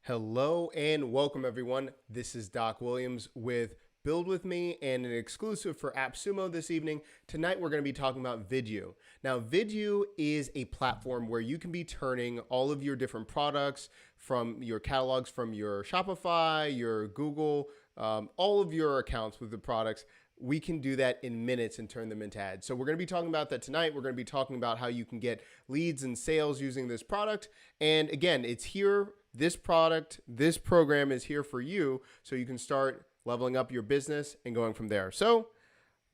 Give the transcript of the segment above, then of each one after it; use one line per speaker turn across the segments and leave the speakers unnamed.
Hello and welcome everyone. This is Doc Williams with Build With Me and an exclusive for AppSumo this evening. Tonight we're going to be talking about Vidyou. Now Vidyou is a platform where you can be turning all of your different products from your catalogs from your Shopify, your Google, all of your accounts with the products. We can do that in minutes and turn them into ads. So we're going to be talking about that tonight. We're going to be talking about how you can get leads and sales using this product. And again, it's here. This product, this program is here for you so you can start leveling up your business and going from there. So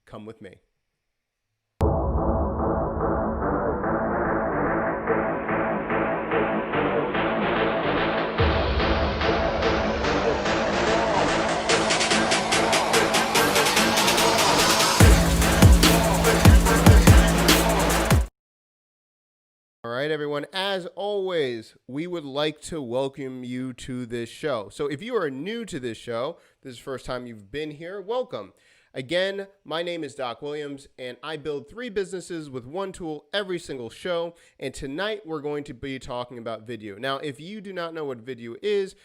come with me. All right, everyone, as always, we would like to welcome you to this show. So if you are new to this show, this is the first time you've been here, welcome. Again, my name is Doc Williams, and I build 3 businesses with one tool every single show. And tonight we're going to be talking about Vidyou. Now, if you do not know what Vidyou is,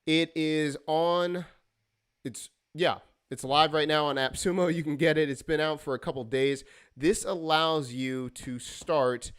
it's live right now on AppSumo. You can get it. It's been out for a couple days. This allows you to start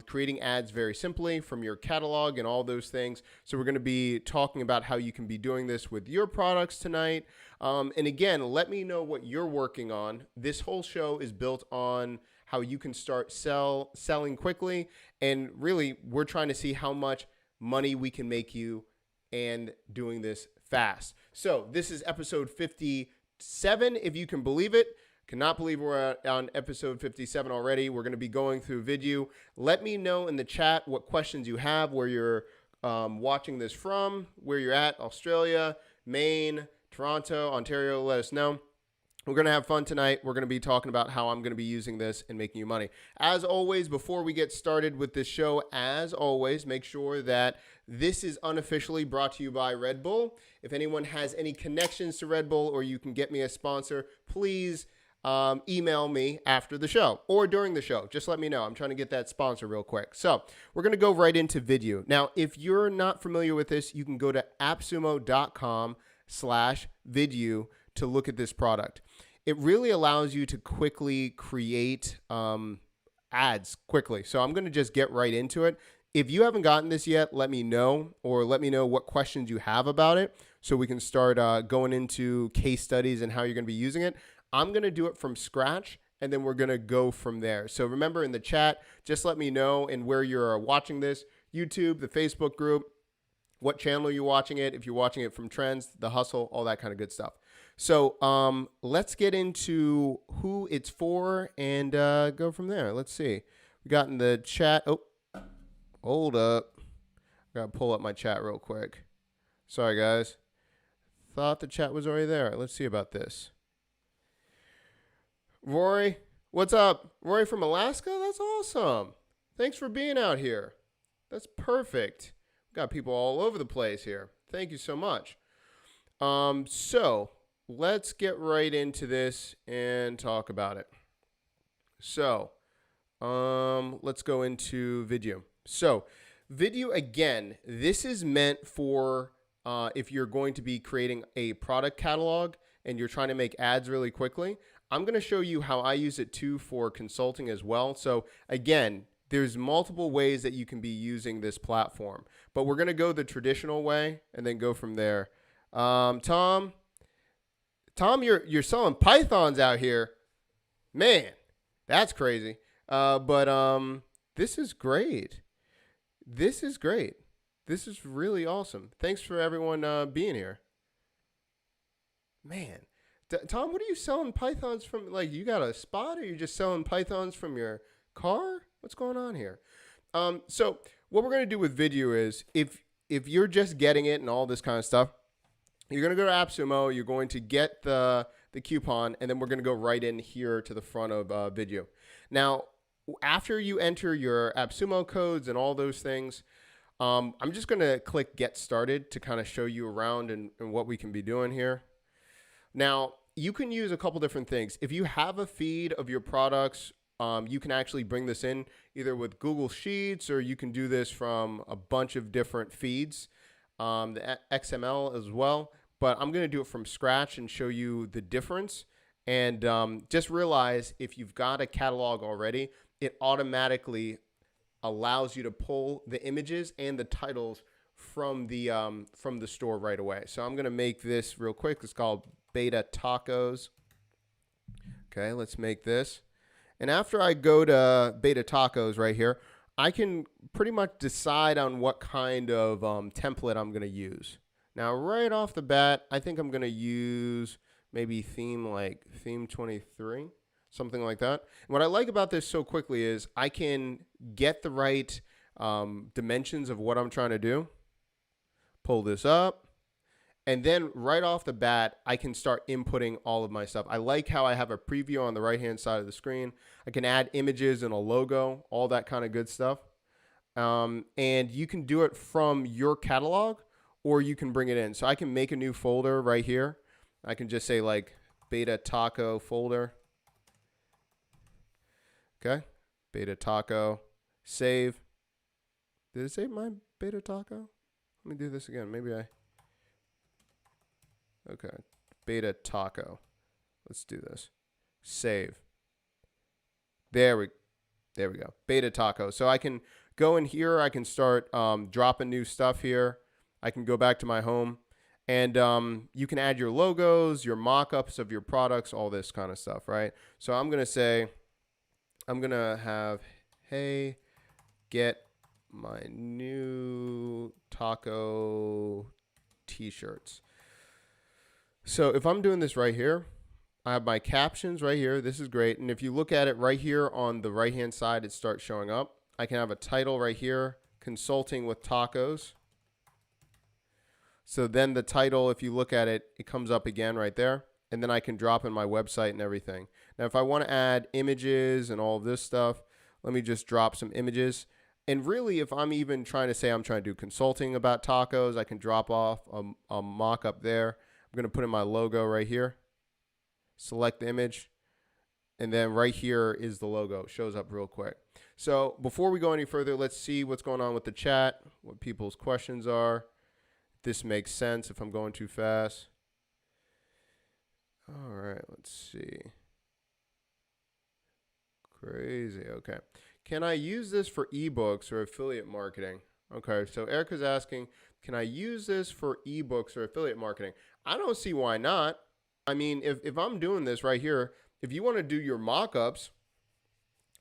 creating ads very simply from your catalog and all those things. So we're going to be talking about how you can be doing this with your products tonight. And again, let me know what you're working on. This whole show is built on how you can start selling quickly. And really, we're trying to see how much money we can make you and doing this fast. So this is episode 57, if you can believe it. Cannot believe we're on episode 57 already. We're going to be going through Vidyou. Let me know in the chat what questions you have, where you're watching this from, where you're at, Australia, Maine, Toronto, Ontario. Let us know. We're going to have fun tonight. We're going to be talking about how I'm going to be using this and making you money. As always, before we get started with this show, as always, make sure that this is unofficially brought to you by Red Bull. If anyone has any connections to Red Bull or you can get me a sponsor, please email me after the show or during the show. Just let me know. I'm trying to get that sponsor real quick. So we're going to go right into Vidyou. Now, if you're not familiar with this, you can go to appsumo.com/Vidyou to look at this product. It really allows you to quickly create ads quickly. So I'm going to just get right into it. If you haven't gotten this yet, let me know, or let me know what questions you have about it so we can start going into case studies and how you're going to be using it. I'm going to do it from scratch, and then we're going to go from there. So remember, in the chat, just let me know and where you're watching this, YouTube, the Facebook group, what channel you're watching it, if you're watching it from Trends, The Hustle, all that kind of good stuff. So let's get into who it's for and go from there. Let's see. We got in the chat. Oh, hold up. I got to pull up my chat real quick. Sorry, guys. Thought the chat was already there. Let's see about this. Rory, what's up? Rory from Alaska? That's awesome. Thanks for being out here. That's perfect. We've got people all over the place here. Thank you so much. So let's get right into this and talk about it. So let's go into Vidyou. So Vidyou, again, this is meant for if you're going to be creating a product catalog and you're trying to make ads really quickly. I'm going to show you how I use it too for consulting as well. So again, there's multiple ways that you can be using this platform, but we're going to go the traditional way and then go from there. Tom, you're selling pythons out here, man. That's crazy. But this is great. This is great. This is really awesome. Thanks for everyone being here, man. Tom, what are you selling pythons from? Like, you got a spot, or you just selling pythons from your car? What's going on here? So what we're going to do with Vidyou is if you're just getting it and all this kind of stuff, you're going to go to AppSumo, you're going to get the coupon, and then we're going to go right in here to the front of Vidyou. Now, after you enter your AppSumo codes and all those things, I'm just going to click Get Started to kind of show you around and what we can be doing here. Now, you can use a couple different things. If you have a feed of your products, you can actually bring this in either with Google Sheets, or you can do this from a bunch of different feeds. the XML as well, but I'm going to do it from scratch and show you the difference. And just realize if you've got a catalog already, it automatically allows you to pull the images and the titles from the store right away. So I'm going to make this real quick. It's called Beta Tacos. Okay, let's make this. And after I go to Beta Tacos right here, I can pretty much decide on what kind of template I'm going to use. Now, right off the bat, I think I'm going to use maybe theme 23, something like that. And what I like about this so quickly is I can get the right dimensions of what I'm trying to do, pull this up, and then right off the bat, I can start inputting all of my stuff. I like how I have a preview on the right-hand side of the screen. I can add images and a logo, all that kind of good stuff. And you can do it from your catalog, or you can bring it in. So I can make a new folder right here. I can just say like Beta Taco folder. Okay, Beta Taco, save. Did it save my Beta Taco? Let me do this again. Okay, Beta Taco. Let's do this. Save. There we go. Beta Taco. So I can go in here. I can start dropping new stuff here. I can go back to my home, and you can add your logos, your mock-ups of your products, all this kind of stuff, right? So I'm gonna say, I'm gonna have, hey, get my new taco t-shirts. So if I'm doing this right here, I have my captions right here. This is great. And if you look at it right here on the right-hand side, it starts showing up. I can have a title right here, Consulting with Tacos. So then the title, if you look at it, it comes up again right there. And then I can drop in my website and everything. Now, if I want to add images and all of this stuff, let me just drop some images. And really, if I'm even trying to say I'm trying to do consulting about tacos, I can drop off a mock-up there. I'm going to put in my logo right here, select the image, and then right here is the logo. It shows up real quick. So before we go any further, let's see what's going on with the chat, what people's questions are. If this makes sense, if I'm going too fast. All right, let's see. Crazy, okay. Can I use this for ebooks or affiliate marketing? Okay, so Erica's asking, can I use this for ebooks or affiliate marketing? I don't see why not. I mean, if I'm doing this right here, if you want to do your mock-ups,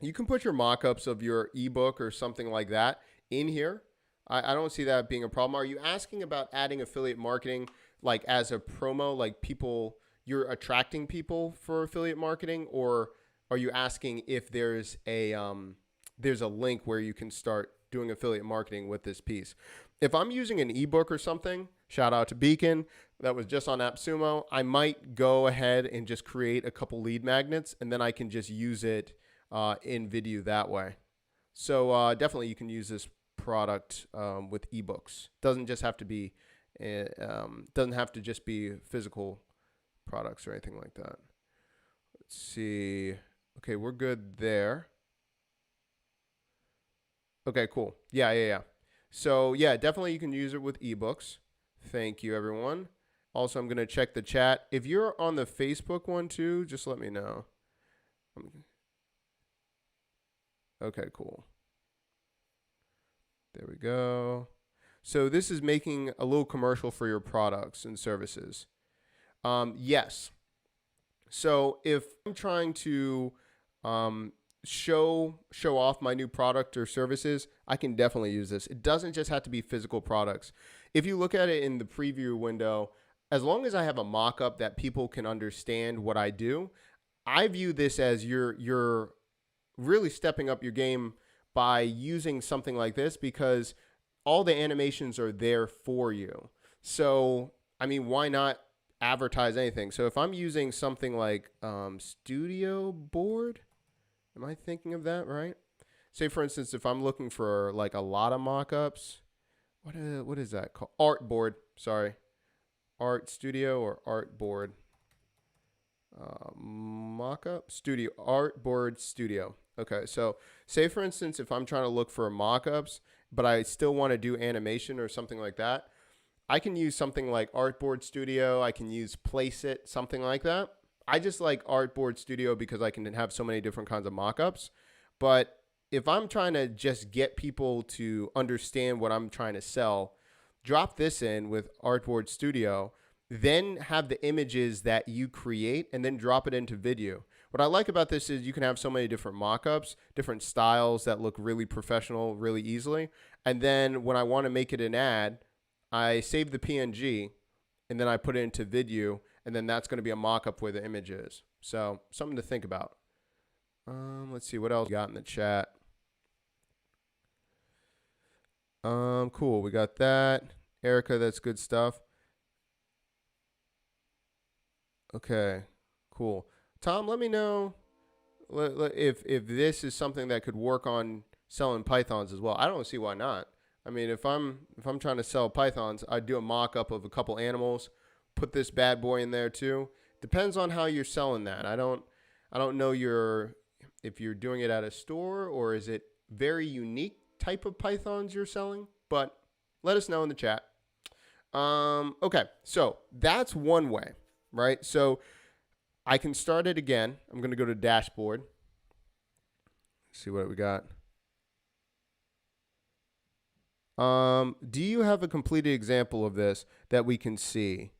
you can put your mock-ups of your ebook or something like that in here. I don't see that being a problem. Are you asking about adding affiliate marketing like as a promo, like people, you're attracting people for affiliate marketing, or are you asking if there's a link where you can start doing affiliate marketing with this piece? If I'm using an ebook or something, shout out to Beacon, that was just on AppSumo, I might go ahead and just create a couple lead magnets, and then I can just use it in Vidyou that way. So definitely you can use this product with ebooks. Doesn't just have to be just be physical products or anything like that. Let's see. Okay, we're good there. Okay, cool. Yeah. So yeah, definitely you can use it with ebooks. Thank you, everyone. Also, I'm going to check the chat. If you're on the Facebook one too, just let me know. Okay, cool. There we go. So this is making a little commercial for your products and services. Yes. So if I'm trying to show off my new product or services, I can definitely use this. It doesn't just have to be physical products. If you look at it in the preview window, as long as I have a mock-up that people can understand what I do, I view this as you're really stepping up your game by using something like this, because all the animations are there for you. So, I mean, why not advertise anything? So if I'm using something like Studio Board, am I thinking of that right? Say, for instance, if I'm looking for like a lot of mock-ups, what is that called? Art board, sorry. Art Studio or Art Board. Mock-up Studio, Art Board Studio. Okay, so say, for instance, if I'm trying to look for mock-ups, but I still want to do animation or something like that, I can use something like Artboard Studio. I can use Place It, something like that. I just like Artboard Studio because I can have so many different kinds of mockups. But if I'm trying to just get people to understand what I'm trying to sell, drop this in with Artboard Studio, then have the images that you create and then drop it into Vidyou. What I like about this is you can have so many different mockups, different styles that look really professional really easily. And then when I want to make it an ad, I save the PNG and then I put it into Vidyou, and then that's going to be a mockup where the image is. So something to think about. Let's see what else we got in the chat. Cool. We got that. Erica, that's good stuff. Okay, cool. Tom, let me know if this is something that could work on selling pythons as well. I don't see why not. I mean, if I'm trying to sell pythons, I'd do a mock-up of a couple animals, put this bad boy in there too. Depends on how you're selling that. I don't know if you're doing it at a store or is it very unique type of pythons you're selling, but let us know in the chat. Okay, so that's one way, right? So I can start it again. I'm going to go to dashboard. See what we got. Do you have a completed example of this that we can see?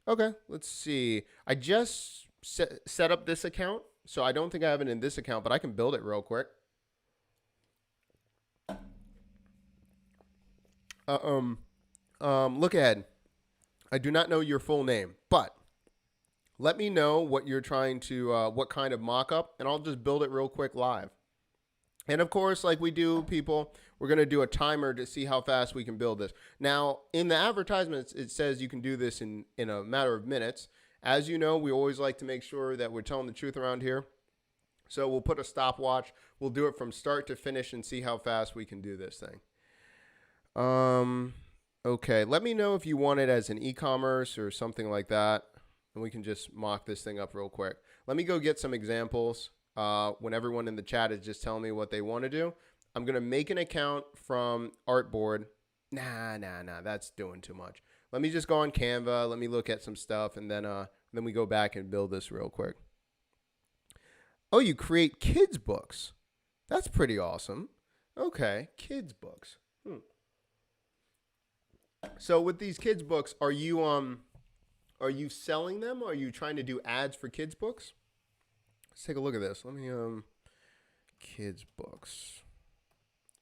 Okay, let's see. I just set up this account, so I don't think I have it in this account, but I can build it real quick. Look ahead. I do not know your full name, but let me know what you're trying to, what kind of mock-up, and I'll just build it real quick live. And of course, like we do, people, we're going to do a timer to see how fast we can build this. Now, in the advertisements, it says you can do this in a matter of minutes. As you know, we always like to make sure that we're telling the truth around here. So we'll put a stopwatch. We'll do it from start to finish and see how fast we can do this thing. Okay, let me know if you want it as an e-commerce or something like that, and we can just mock this thing up real quick. Let me go get some examples. When everyone in the chat is just telling me what they want to do, I'm going to make an account from Artboard. Nah, that's doing too much. Let me just go on Canva. Let me look at some stuff, and then we go back and build this real quick. Oh, you create kids books. That's pretty awesome. Okay, kids books. So with these kids books, are you selling them? Are you trying to do ads for kids books? Let's take a look at this. Let me kids books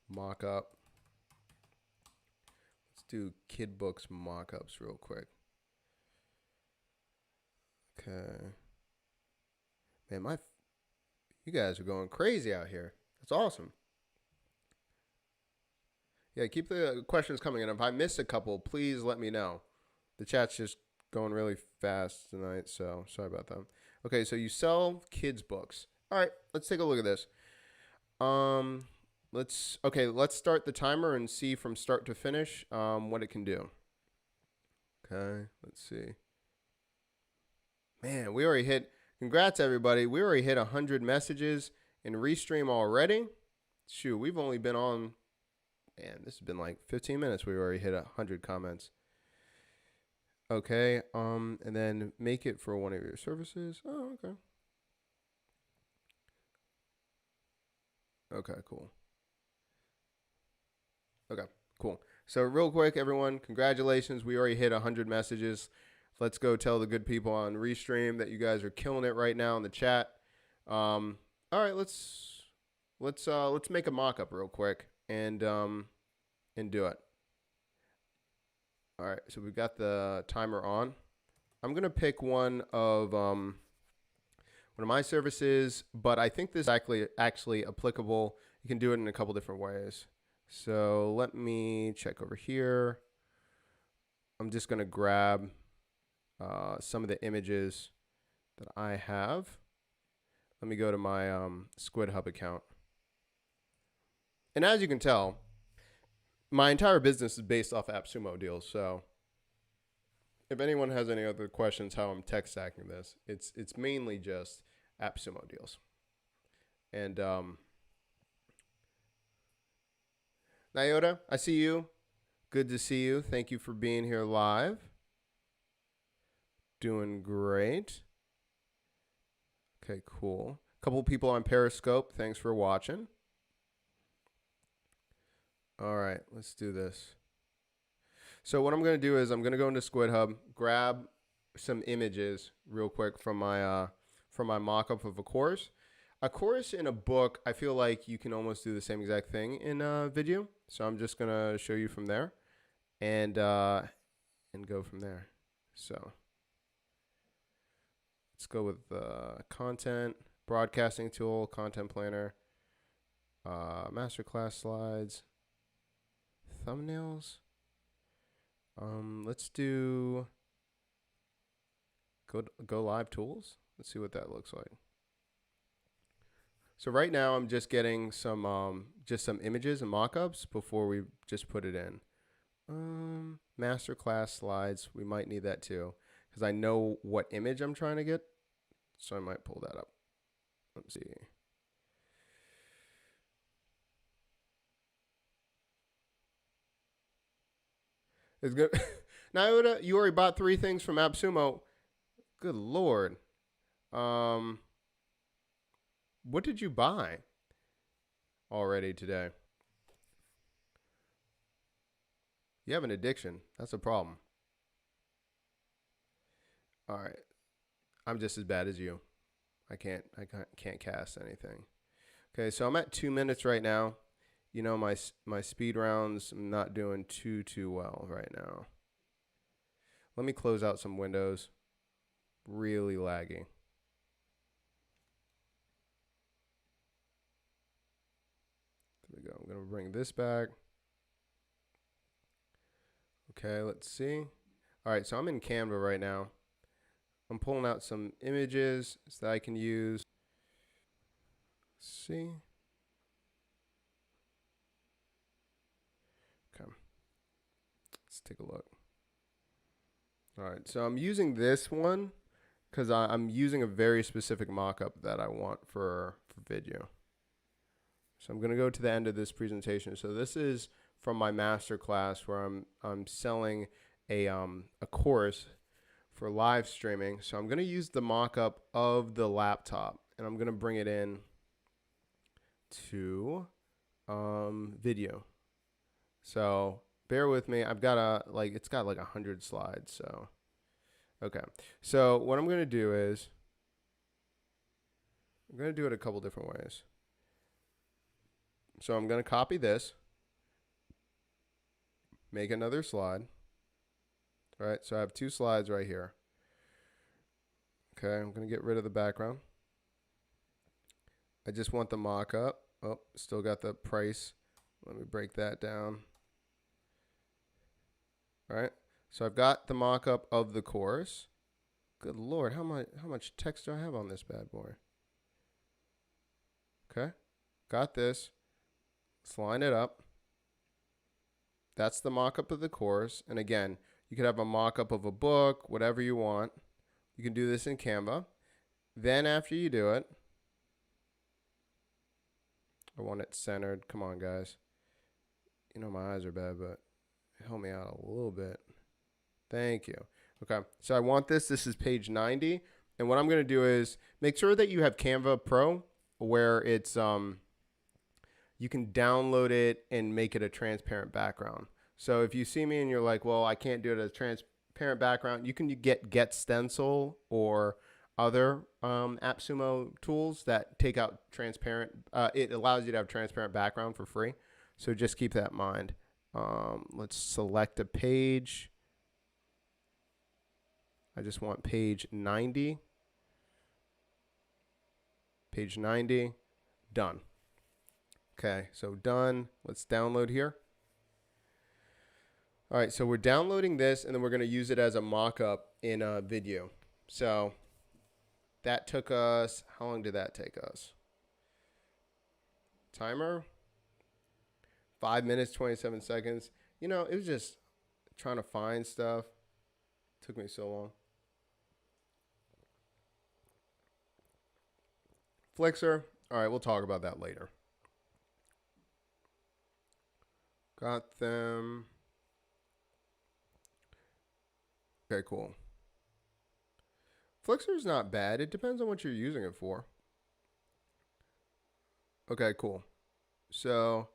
mock up. Let's do kid books mock-ups real quick. Okay. Man, you guys are going crazy out here. That's awesome. Yeah, keep the questions coming in. If I miss a couple, please let me know. The chat's just going really fast tonight, so sorry about that. Okay, so you sell kids books. All right, let's take a look at this. Let's start the timer and see from start to finish what it can do. Okay, let's see. Man, we already hit, congrats everybody. We already hit 100 messages in Restream already. Shoot, we've only been on, man, this has been like 15 minutes. We already hit 100 comments. Okay, and then make it for one of your services. Oh, okay. Okay, cool. Okay, cool. So real quick, everyone, congratulations. We already hit 100 messages. Let's go tell the good people on Restream that you guys are killing it right now in the chat. All right, let's make a mock-up real quick and do it. All right, so we've got the timer on. I'm gonna pick one of my services, but I think this is actually applicable. You can do it in a couple different ways. So let me check over here. I'm just gonna grab some of the images that I have. Let me go to my Squid Hub account. And as you can tell, my entire business is based off AppSumo deals. So if anyone has any other questions how I'm tech stacking this, it's mainly just AppSumo deals. And Nyota, I see you. Good to see you. Thank you for being here live. Doing great. Okay, cool. Couple people on Periscope. Thanks for watching. All right, let's do this. So what I'm going to do is I'm going to go into Squid Hub, grab some images real quick from my mock-up of a course. A course in a book, I feel like you can almost do the same exact thing in Vidyou. So I'm just going to show you from there and go from there. So let's go with content, broadcasting tool, content planner, masterclass slides, thumbnails. Let's do go live tools. Let's see what that looks like. So right now I'm just getting some images and mock-ups before we just put it in. Masterclass slides, we might need that too because I know what image I'm trying to get, so I might pull that up. Let's see. It's good. Now you already bought 3 things from AppSumo. Good Lord. What did you buy already today? You have an addiction. That's a problem. All right. I'm just as bad as you. I can't cast anything. Okay, so I'm at 2 minutes right now. You know, my speed rounds, I'm not doing too well right now. Let me close out some windows. Really laggy. There we go. I'm going to bring this back. Okay, let's see. All right, so I'm in Canva right now. I'm pulling out some images that I can use. Let's see. Okay. Let's take a look. All right, so I'm using this one because I'm using a very specific mock-up that I want for Vidyou. So I'm going to go to the end of this presentation. So this is from my master class where I'm selling a course for live streaming. So I'm going to use the mock-up of the laptop and I'm going to bring it in to Vidyou. So bear with me. I've got it's got like 100 slides. So, okay. So what I'm going to do is I'm going to do it a couple different ways. So I'm going to copy this, make another slide. All right. So I have 2 slides right here. Okay. I'm going to get rid of the background. I just want the mock-up. Oh, still got the price. Let me break that down. All right. So I've got the mock-up of the course. Good Lord, how much text do I have on this bad boy? Okay. Got this. Let's line it up. That's the mock-up of the course. And again, you could have a mock-up of a book, whatever you want. You can do this in Canva. Then after you do it, I want it centered. Come on, guys. You know my eyes are bad, but help me out a little bit. Thank you. Okay, so I want this. This is page 90. And what I'm going to do is make sure that you have Canva Pro where it's you can download it and make it a transparent background. So if you see me and you're like, well, I can't do it as transparent background, you can get Stencil or other AppSumo tools that take out transparent. It allows you to have transparent background for free. So just keep that in mind. Let's select a page. I just want page 90. Page 90. Done. Okay, so done. Let's download here. All right, so we're downloading this, and then we're going to use it as a mock-up in Vidyou. So that took us, how long did that take us? Timer, 5 minutes, 27 seconds. You know, it was just trying to find stuff. It took me so long. Flixer, all right, we'll talk about that later. Got them. Okay, cool. Flixer is not bad. It depends on what you're using it for. Okay, cool. So,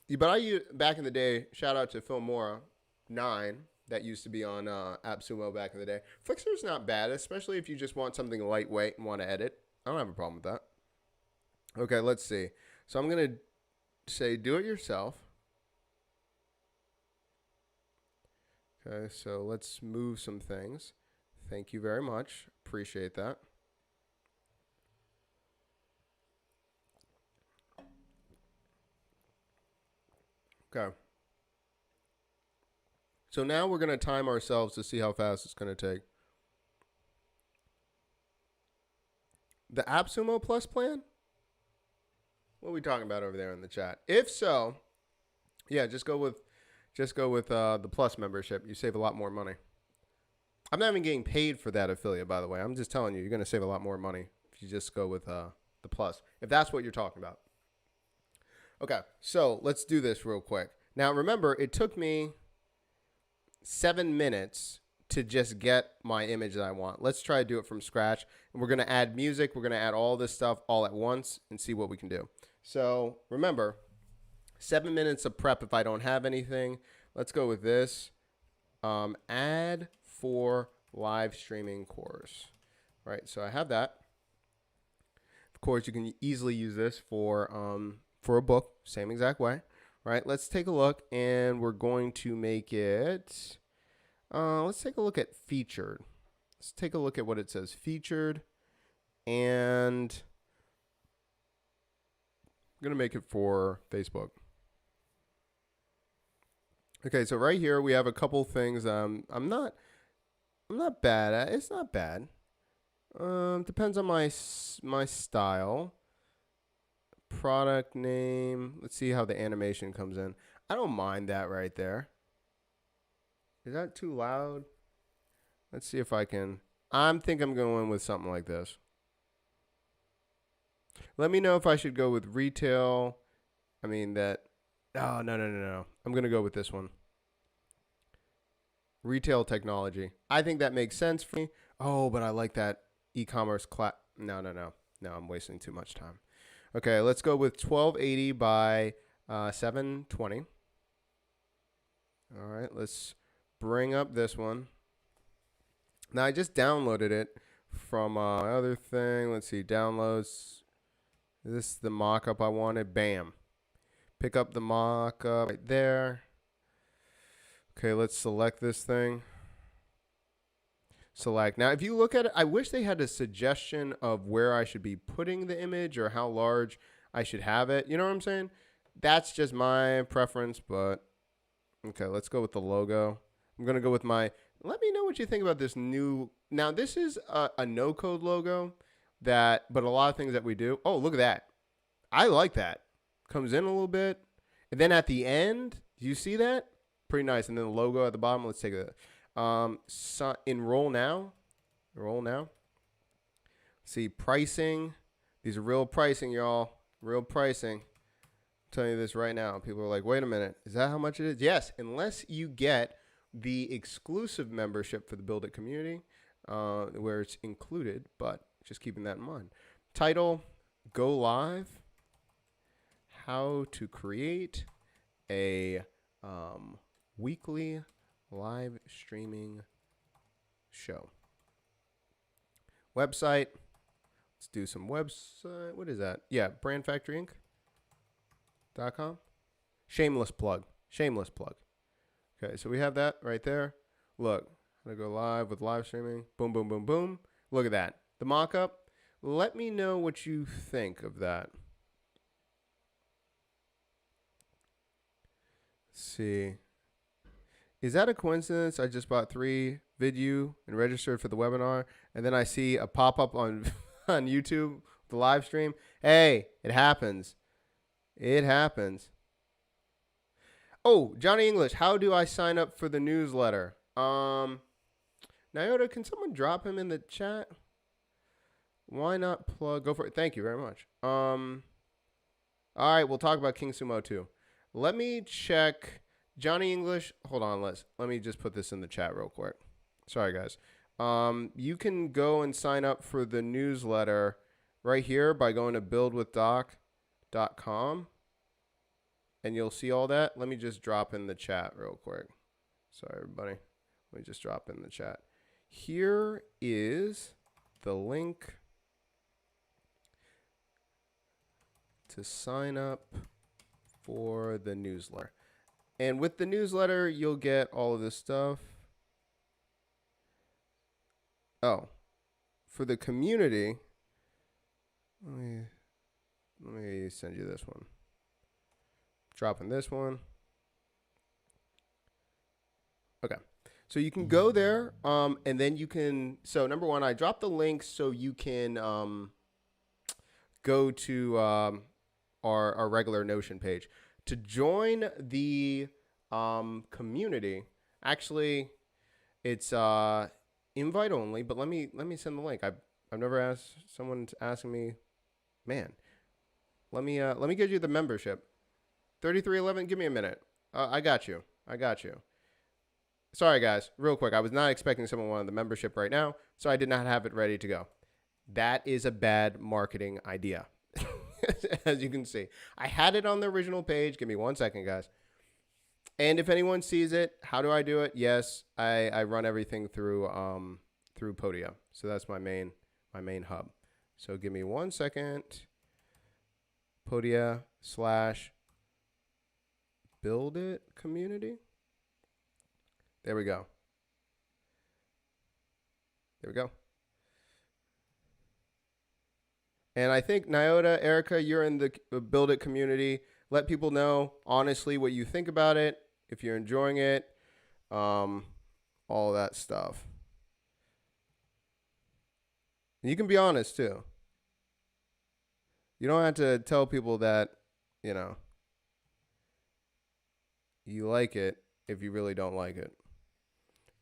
but I used, back in the day, shout out to Filmora9, that used to be on AppSumo back in the day. Flixer is not bad, especially if you just want something lightweight and want to edit. I don't have a problem with that. Okay, let's see. So I'm going to say do it yourself. Okay, so let's move some things. Thank you very much. Appreciate that. Okay. So now we're going to time ourselves to see how fast it's going to take. The AppSumo Plus plan? What are we talking about over there in the chat? If so, yeah, just go with the Plus membership. You save a lot more money. I'm not even getting paid for that affiliate, by the way. I'm just telling you, you're going to save a lot more money if you just go with the Plus, if that's what you're talking about. Okay, so let's do this real quick. Now, remember, it took me 7 minutes to just get my image that I want. Let's try to do it from scratch. And we're going to add music. We're going to add all this stuff all at once and see what we can do. So remember, 7 minutes of prep if I don't have anything. Let's go with this. Add for live streaming course. All right, so I have that. Of course, you can easily use this for a book, same exact way. All right, let's take a look, and we're going to make it, let's take a look at featured. Let's take a look at what it says, featured, and I'm going to make it for Facebook. Okay, so right here we have a couple things. I'm not bad at. It's not bad. Depends on my style. Product name. Let's see how the animation comes in. I don't mind that right there. Is that too loud? Let's see if I can. I think I'm going with something like this. Let me know if I should go with retail. I mean that. Oh, no. I'm going to go with this one. Retail technology. I think that makes sense for me. Oh, but I like that e-commerce class. No, I'm wasting too much time. Okay, let's go with 1280 by 720. All right, let's bring up this one. Now, I just downloaded it from my other thing. Let's see, downloads. This is the mock-up I wanted. Bam. Pick up the mock-up right there. Okay, let's select this thing. Select. Now, if you look at it, I wish they had a suggestion of where I should be putting the image or how large I should have it. You know what I'm saying? That's just my preference, but okay, let's go with the logo. I'm going to go with my, let me know what you think about this new, now this is a no-code logo but a lot of things that we do. Oh, look at that. I like that. Comes in a little bit. And then at the end, do you see that? Pretty nice. And then the logo at the bottom, let's take a enroll now. Enroll now. See, pricing. These are real pricing, y'all. Real pricing. I'm telling you this right now. People are like, wait a minute. Is that how much it is? Yes, unless you get the exclusive membership for the Build It community, where it's included, but just keeping that in mind. Title, go live. How to create a weekly live streaming show. Website. Let's do some website. What is that? Yeah, brandfactoryinc.com. Shameless plug. Shameless plug. Okay, so we have that right there. Look, I'm going to go live with live streaming. Boom, boom, boom, boom. Look at that. The mock-up. Let me know what you think of that. Let's see. Is that a coincidence? I just bought 3 Vidyou and registered for the webinar, and then I see a pop-up on on YouTube, the live stream. Hey, it happens. It happens. Oh, Johnny English, how do I sign up for the newsletter? Nyota, can someone drop him in the chat? Why not plug? Go for it. Thank you very much. All right, we'll talk about King Sumo too. Let me check Johnny English, hold on, let me just put this in the chat real quick. Sorry, guys. You can go and sign up for the newsletter right here by going to buildwithdoc.com, and you'll see all that. Let me just drop in the chat real quick. Sorry, everybody. Let me just drop in the chat. Here is the link to sign up for the newsletter. And with the newsletter, you'll get all of this stuff. Oh, for the community, let me send you this one. Dropping this one. Okay. So you can go there, and then you can, so number one, I dropped the link so you can go to our regular Notion page. To join the community, actually, it's invite only, but let me send the link. I've never asked someone asking me, man, let me get you the membership. 3311, give me a minute. I got you. Sorry, guys, real quick. I was not expecting someone wanted the membership right now, so I did not have it ready to go. That is a bad marketing idea, as you can see. I had it on the original page. Give me 1 second, guys. And if anyone sees it, how do I do it? Yes, I run everything through Podia. So that's my main hub. So give me 1 second. Podia/build it community. There we go. And I think Nyota, Erica, you're in the Build It community. Let people know honestly what you think about it, if you're enjoying it, all that stuff. And you can be honest too. You don't have to tell people that, you know, you like it if you really don't like it.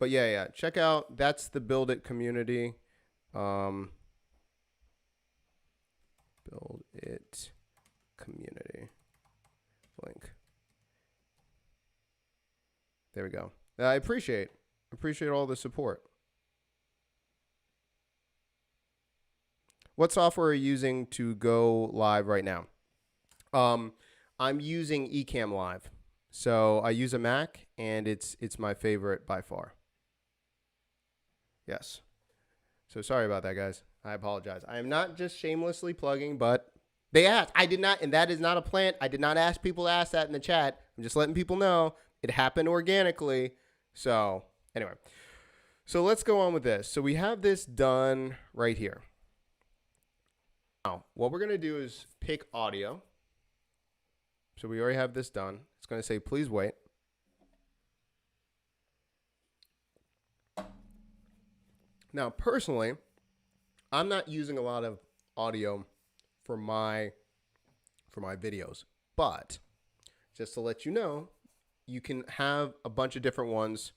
But yeah, check out, that's the Build It community. Build It community link. There we go. I appreciate all the support. What software are you using to go live right now? I'm using Ecamm Live. So I use a Mac, and it's my favorite by far. Yes. So sorry about that, guys. I apologize. I am not just shamelessly plugging, but they asked. I did not, and that is not a plant. I did not ask people to ask that in the chat. I'm just letting people know it happened organically. So anyway, so let's go on with this. So we have this done right here. Now, what we're going to do is pick audio. So we already have this done. It's going to say, please wait. Now, personally, I'm not using a lot of audio for my videos, but just to let you know, you can have a bunch of different ones.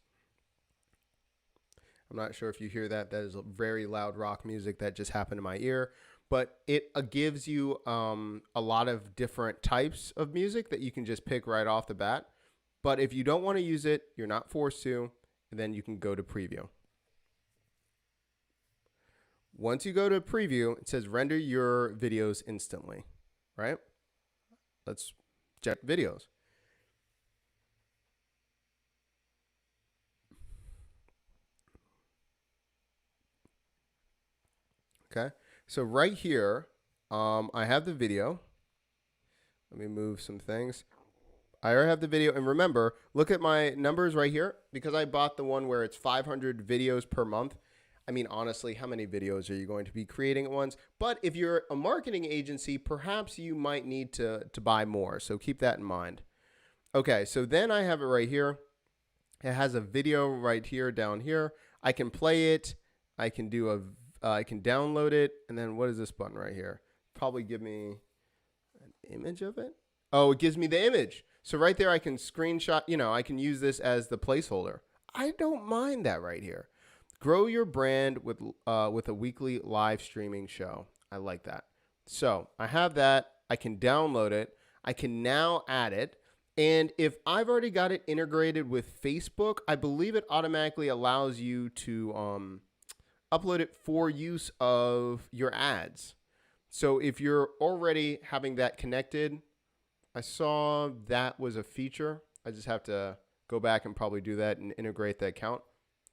I'm not sure if you hear that. That is a very loud rock music that just happened in my ear, but it gives you a lot of different types of music that you can just pick right off the bat. But if you don't want to use it, you're not forced to, and then you can go to preview. Once you go to preview, it says render your videos instantly, right? Let's check videos. Okay, so right here, I have the video. Let me move some things. I already have the video, and remember, look at my numbers right here, because I bought the one where it's 500 videos per month. I mean, honestly, how many videos are you going to be creating at once? But if you're a marketing agency, perhaps you might need to buy more. So keep that in mind. Okay, so then I have it right here. It has a video right here, down here. I can play it. I can do I can download it. And then what is this button right here? Probably give me an image of it. Oh, it gives me the image. So right there, I can screenshot, I can use this as the placeholder. I don't mind that right here. Grow your brand with a weekly live streaming show. I like that. So I have that. I can download it. I can now add it. And if I've already got it integrated with Facebook, I believe it automatically allows you to upload it for use of your ads. So if you're already having that connected, I saw that was a feature. I just have to go back and probably do that and integrate the account.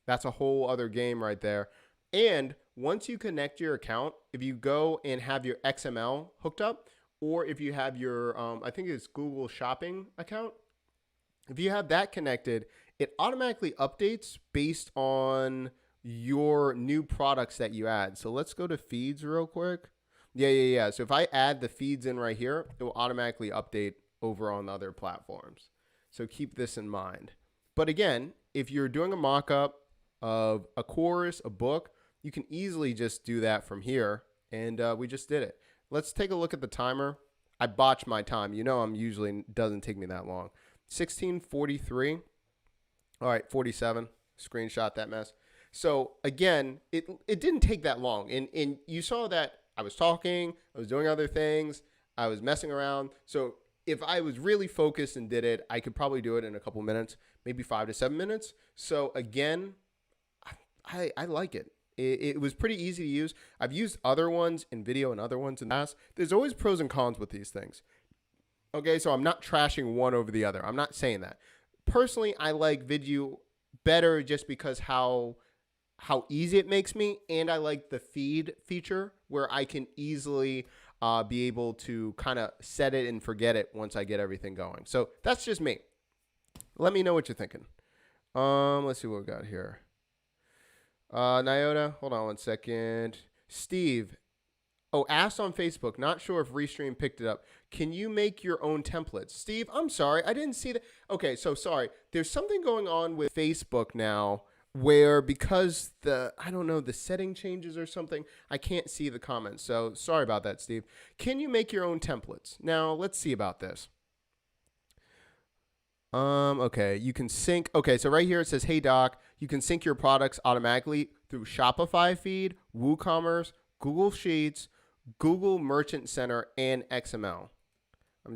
That's a whole other game right there. And once you connect your account, if you go and have your XML hooked up, or if you have your, I think it's Google Shopping account, if you have that connected, it automatically updates based on your new products that you add. So let's go to feeds real quick. Yeah. So if I add the feeds in right here, it will automatically update over on other platforms. So keep this in mind. But again, if you're doing a mock-up of a course, a book, you can easily just do that from here. And we just did it. Let's take a look at the timer. I botched my time. You know, I'm usually doesn't take me that long. 16:43. All right, 47. Screenshot that mess. So again, it didn't take that long. And you saw that I was talking, I was doing other things, I was messing around. So if I was really focused and did it, I could probably do it in a couple minutes, maybe 5 to 7 minutes. So again, I like it. It was pretty easy to use. I've used other ones in video and other ones in the past. There's always pros and cons with these things. Okay, so I'm not trashing one over the other. I'm not saying that. Personally, I like Vidyou better just because how easy it makes me, and I like the feed feature where I can easily be able to kind of set it and forget it once I get everything going. So that's just me. Let me know what you're thinking. Let's see what we got here. Nyota, hold on one second. Steve, asked on Facebook, not sure if Restream picked it up. Can you make your own templates? Steve, I'm sorry, I didn't see that. Okay, so sorry. There's something going on with Facebook now where because the setting changes or something, I can't see the comments. So sorry about that, Steve. Can you make your own templates? Now, let's see about this. Okay, you can sync. Okay, so right here it says, hey doc, you can sync your products automatically through Shopify feed, WooCommerce, Google Sheets, Google Merchant Center, and XML. I'm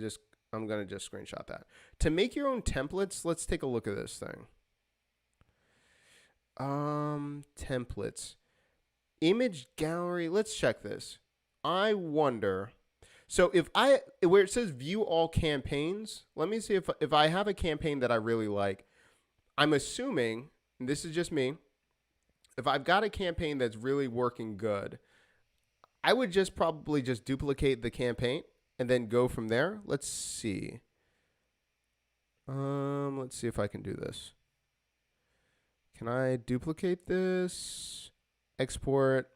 gonna just screenshot that. To make your own templates, let's take a look at this thing. Templates. Image gallery, let's check this. I wonder. So where it says view all campaigns, let me see if I have a campaign that I really like. I'm assuming, and this is just me, if I've got a campaign that's really working good, I would just probably just duplicate the campaign and then go from there. Let's see. Let's see if I can do this. Can I duplicate this? Export.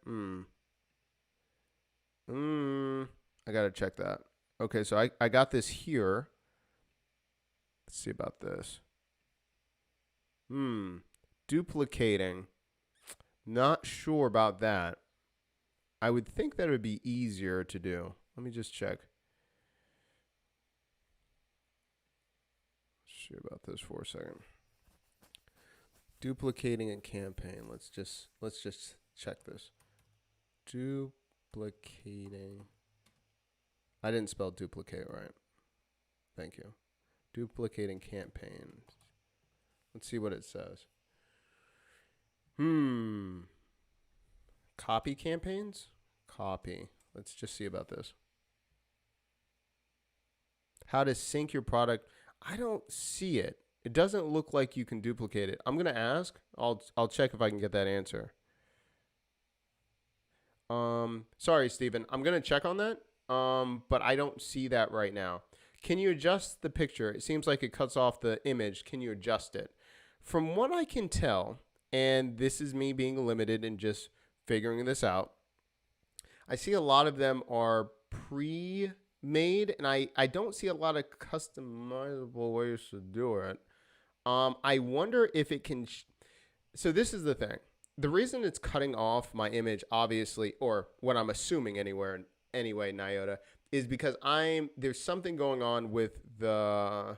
I gotta check that. Okay, so I got this here. Let's see about this. Duplicating. Not sure about that. I would think that it would be easier to do. Let me just check. See about this for a second. Duplicating a campaign. Let's just check this. Duplicating. I didn't spell duplicate right. Thank you. Duplicating campaign. Let's see what it says. Copy campaigns? Copy. Let's just see about this. How to sync your product. I don't see it. It doesn't look like you can duplicate it. I'm going to ask. I'll check if I can get that answer. Sorry, Stephen. I'm going to check on that. But I don't see that right now. Can you adjust the picture? It seems like it cuts off the image. Can you adjust it? From what I can tell, and this is me being limited and just figuring this out, I see a lot of them are pre-made, and I don't see a lot of customizable ways to do it. I wonder if it can. So this is the thing. The reason it's cutting off my image, obviously, or what I'm assuming anyway, Nyota, is because there's something going on with the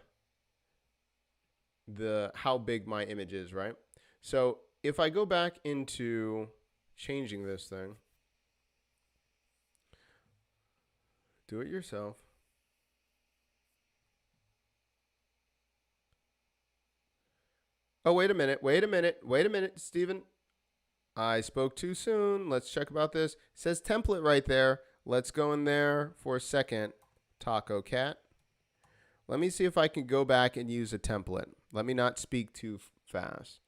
how big my image is, right? So if I go back into changing this thing, do it yourself. Oh, wait a minute. Wait a minute. Wait a minute, Steven. I spoke too soon. Let's check about this. It says template right there. Let's go in there for a second. Taco Cat. Let me see if I can go back and use a template. Let me not speak too fast.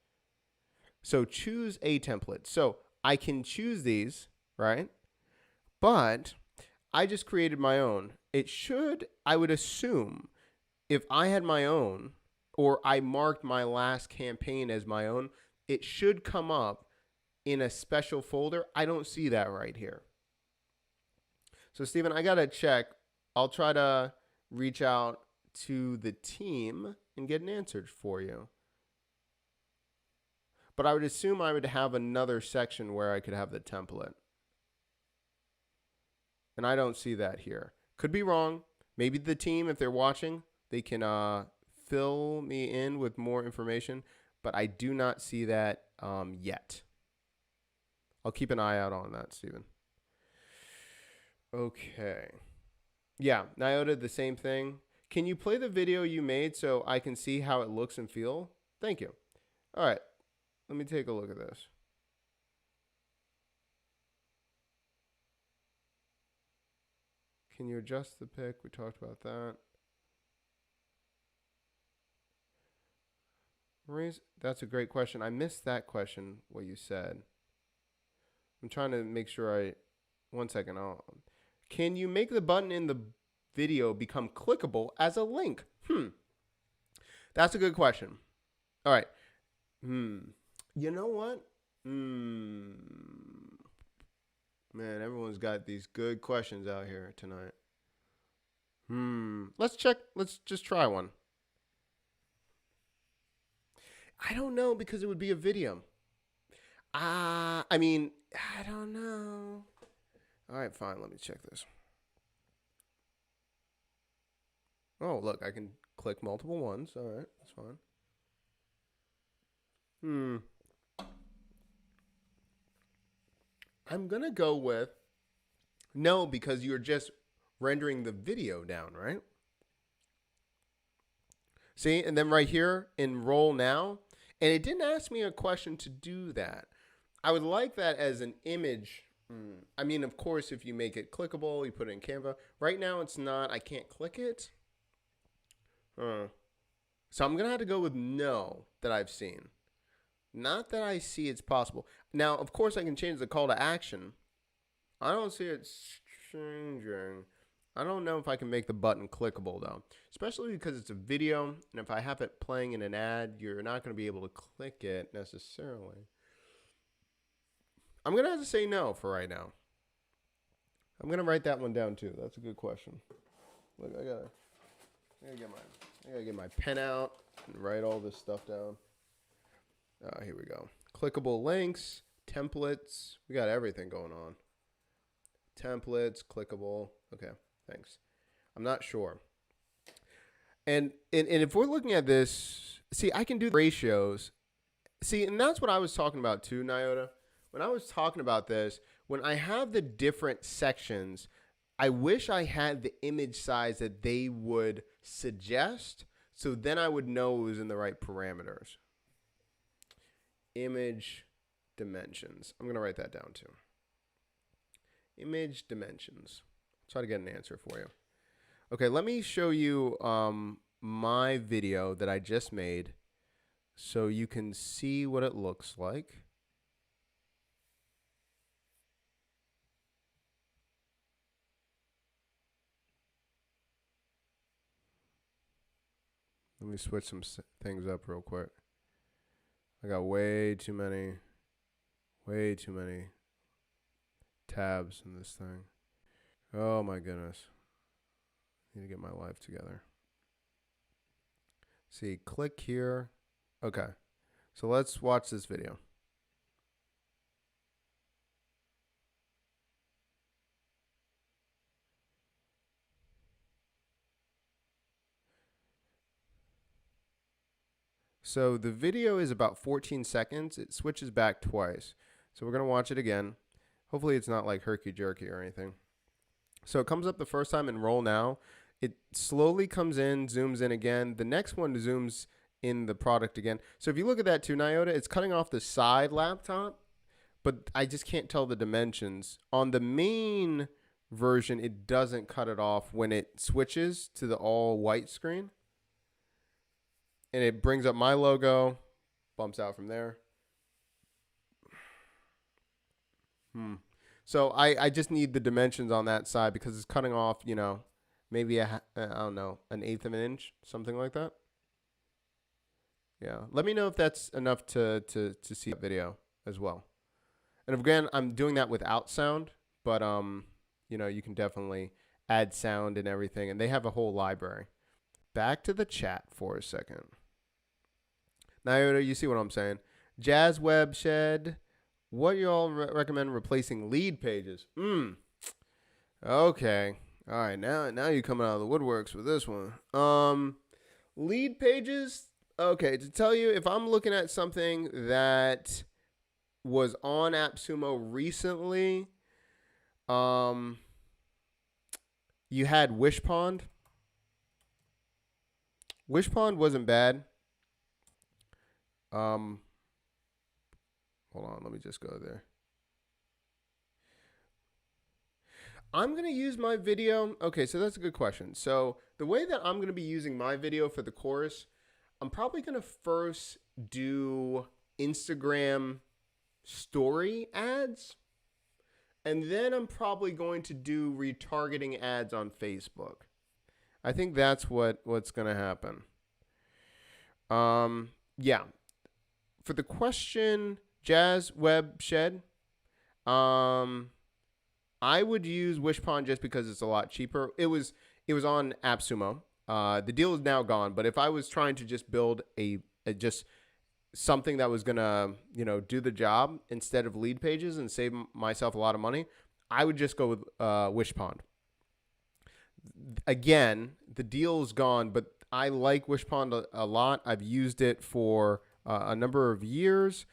So choose a template. So I can choose these, right? But I just created my own. It should, I would assume, if I had my own, or I marked my last campaign as my own, it should come up in a special folder. I don't see that right here. So Steven, I got to check. I'll try to reach out to the team and get an answer for you. But I would assume I would have another section where I could have the template. And I don't see that here. Could be wrong. Maybe the team, if they're watching, they can fill me in with more information. But I do not see that yet. I'll keep an eye out on that, Steven. Okay. Yeah, Nyota, the same thing. Can you play the video you made so I can see how it looks and feel? Thank you. All right. Let me take a look at this. Can you adjust the pic? We talked about that. Maurice, that's a great question. I missed that question, what you said. I'm trying to make sure one second. Can you make the button in the video become clickable as a link? That's a good question. All right. You know what? Man, everyone's got these good questions out here tonight. Let's check. Let's just try one. I don't know because it would be a video. I mean, I don't know. All right, fine. Let me check this. Oh, look, I can click multiple ones. All right, that's fine. I'm going to go with no, because you're just rendering the video down, right? See, and then right here, enroll now. And it didn't ask me a question to do that. I would like that as an image. I mean, of course, if you make it clickable, you put it in Canva. Right now, it's not. I can't click it. So I'm going to have to go with no that I've seen. Not that I see it's possible. Now, of course, I can change the call to action. I don't see it changing. I don't know if I can make the button clickable, though. Especially because it's a video. And if I have it playing in an ad, you're not going to be able to click it necessarily. I'm going to have to say no for right now. I'm going to write that one down, too. That's a good question. Look, I gotta get my pen out and write all this stuff down. Here we go. Clickable links, templates. We got everything going on. Templates, clickable. Okay, thanks. I'm not sure. And if we're looking at this, see, I can do ratios. See, and that's what I was talking about too, Nyota. When I was talking about this, when I have the different sections, I wish I had the image size that they would suggest, so then I would know it was in the right parameters. Image dimensions. I'm going to write that down too. Image dimensions. Try to get an answer for you. Okay, let me show you my video that I just made so you can see what it looks like. Let me switch some things up real quick. I got way too many tabs in this thing. Oh my goodness. Need to get my life together. See, click here. Okay. So let's watch this video. So the video is about 14 seconds. It switches back twice. So we're going to watch it again. Hopefully it's not like herky-jerky or anything. So it comes up the first time, enroll now. It slowly comes in, zooms in again. The next one zooms in the product again. So if you look at that too, Nyota, it's cutting off the side laptop, but I just can't tell the dimensions. On the main version, it doesn't cut it off when it switches to the all white screen. And it brings up my logo, bumps out from there. So I just need the dimensions on that side because it's cutting off, you know, maybe I don't know, an eighth of an inch, something like that. Yeah. Let me know if that's enough to see that video as well. And again, I'm doing that without sound, but you know, you can definitely add sound and everything, and they have a whole library. Back to the chat for a second. Nyota, you see what I'm saying? Jazz Web Shed. What you all recommend replacing lead pages? Okay. All right. Now you're coming out of the woodworks with this one. Lead pages. Okay. To tell you, if I'm looking at something that was on AppSumo recently, you had Wishpond. Wishpond wasn't bad. Hold on, let me just go there. I'm going to use my video. Okay, so that's a good question. So the way that I'm going to be using my video for the course, I'm probably going to first do Instagram story ads. And then I'm probably going to do retargeting ads on Facebook. I think that's what's going to happen. Yeah. For the question, Jazz Web Shed, I would use Wishpond just because it's a lot cheaper. It was on AppSumo. The deal is now gone, but if I was trying to just build a just something that was gonna, you know, do the job instead of lead pages and save myself a lot of money, I would just go with Wishpond. Again, the deal is gone, but I like Wishpond a lot. I've used it for a number of years.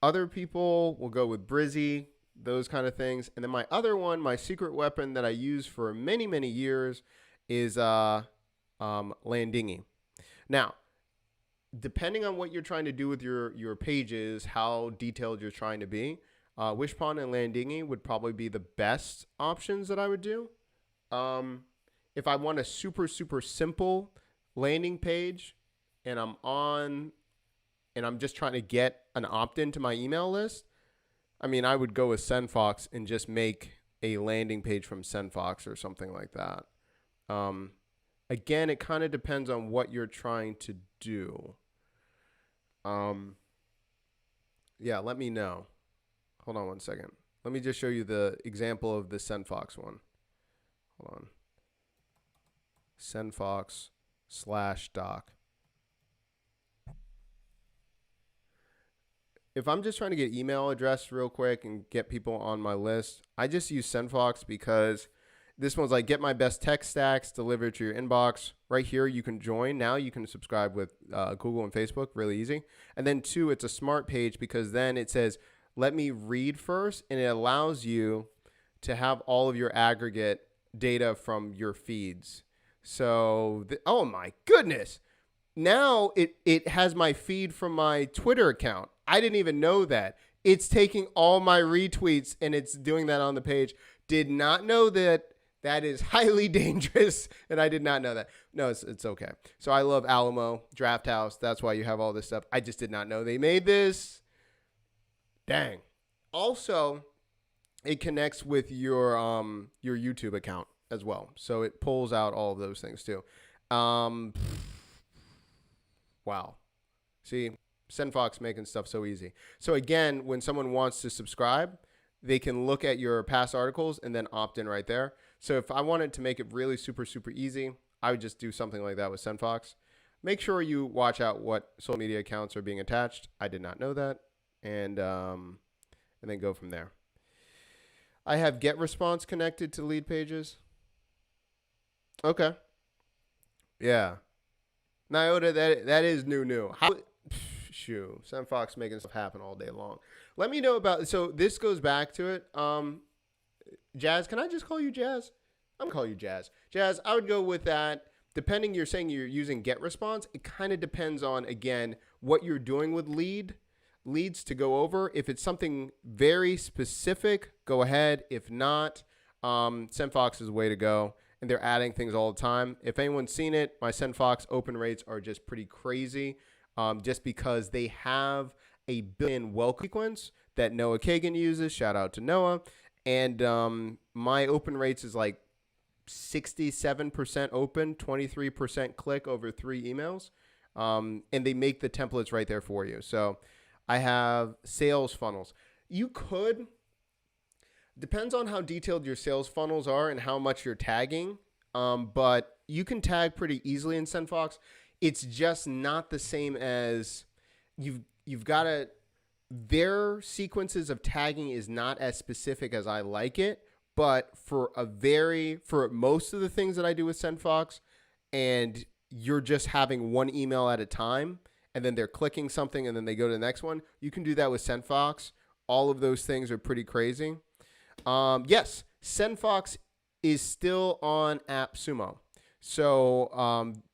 Other people will go with Brizzy, those kind of things. And then my other one, my secret weapon that I use for many, many years is Landingy. Now, depending on what you're trying to do with your pages, how detailed you're trying to be, Wishpond and Landingy would probably be the best options that I would do. If I want a super, super simple landing page and I'm just trying to get an opt-in to my email list, I mean, I would go with SendFox and just make a landing page from SendFox or something like that. Again, it kind of depends on what you're trying to do. Yeah, let me know. Hold on one second. Let me just show you the example of the SendFox one. Hold on. SendFox/doc. If I'm just trying to get email address real quick and get people on my list, I just use SendFox because this one's like, get my best tech stacks delivered to your inbox. Right here, you can join. Now you can subscribe with Google and Facebook, really easy. And then 2, it's a smart page because then it says, let me read first, and it allows you to have all of your aggregate data from your feeds. So, oh my goodness. Now it has my feed from my Twitter account. I didn't even know that. It's taking all my retweets and it's doing that on the page. Did not know that. That is highly dangerous, and I did not know that. No, it's okay. So I love Alamo, Draft House. That's why you have all this stuff. I just did not know they made this. Dang. Also, it connects with your YouTube account as well. So it pulls out all of those things too. Wow. See, SendFox making stuff so easy. So again, when someone wants to subscribe, they can look at your past articles and then opt in right there. So if I wanted to make it really super, super easy, I would just do something like that with SendFox. Make sure you watch out what social media accounts are being attached. I did not know that. And then go from there. I have GetResponse connected to lead pages. Okay. Yeah. Nyota, that is new. How? Shoo. SendFox making stuff happen all day long. Let me know about. So this goes back to it. Jazz, can I just call you Jazz? I'm gonna call you Jazz. Jazz, I would go with that. depending, you're saying you're using get response. It kind of depends on, again, what you're doing with leads to go over. If it's something very specific, go ahead. If not, SendFox is the way to go. And they're adding things all the time. If anyone's seen it, my SendFox open rates are just pretty crazy, just because they have a built-in welcome sequence that Noah Kagan uses. Shout out to Noah. And my open rates is like 67% open, 23% click over 3 emails. And they make the templates right there for you. So I have sales funnels. You could, depends on how detailed your sales funnels are and how much you're tagging. But you can tag pretty easily in SendFox. It's just not the same as you've got to, their sequences of tagging is not as specific as I like it. But for most of the things that I do with SendFox, and you're just having one email at a time, and then they're clicking something and then they go to the next one, you can do that with SendFox. All of those things are pretty crazy. Yes, SendFox is still on AppSumo. So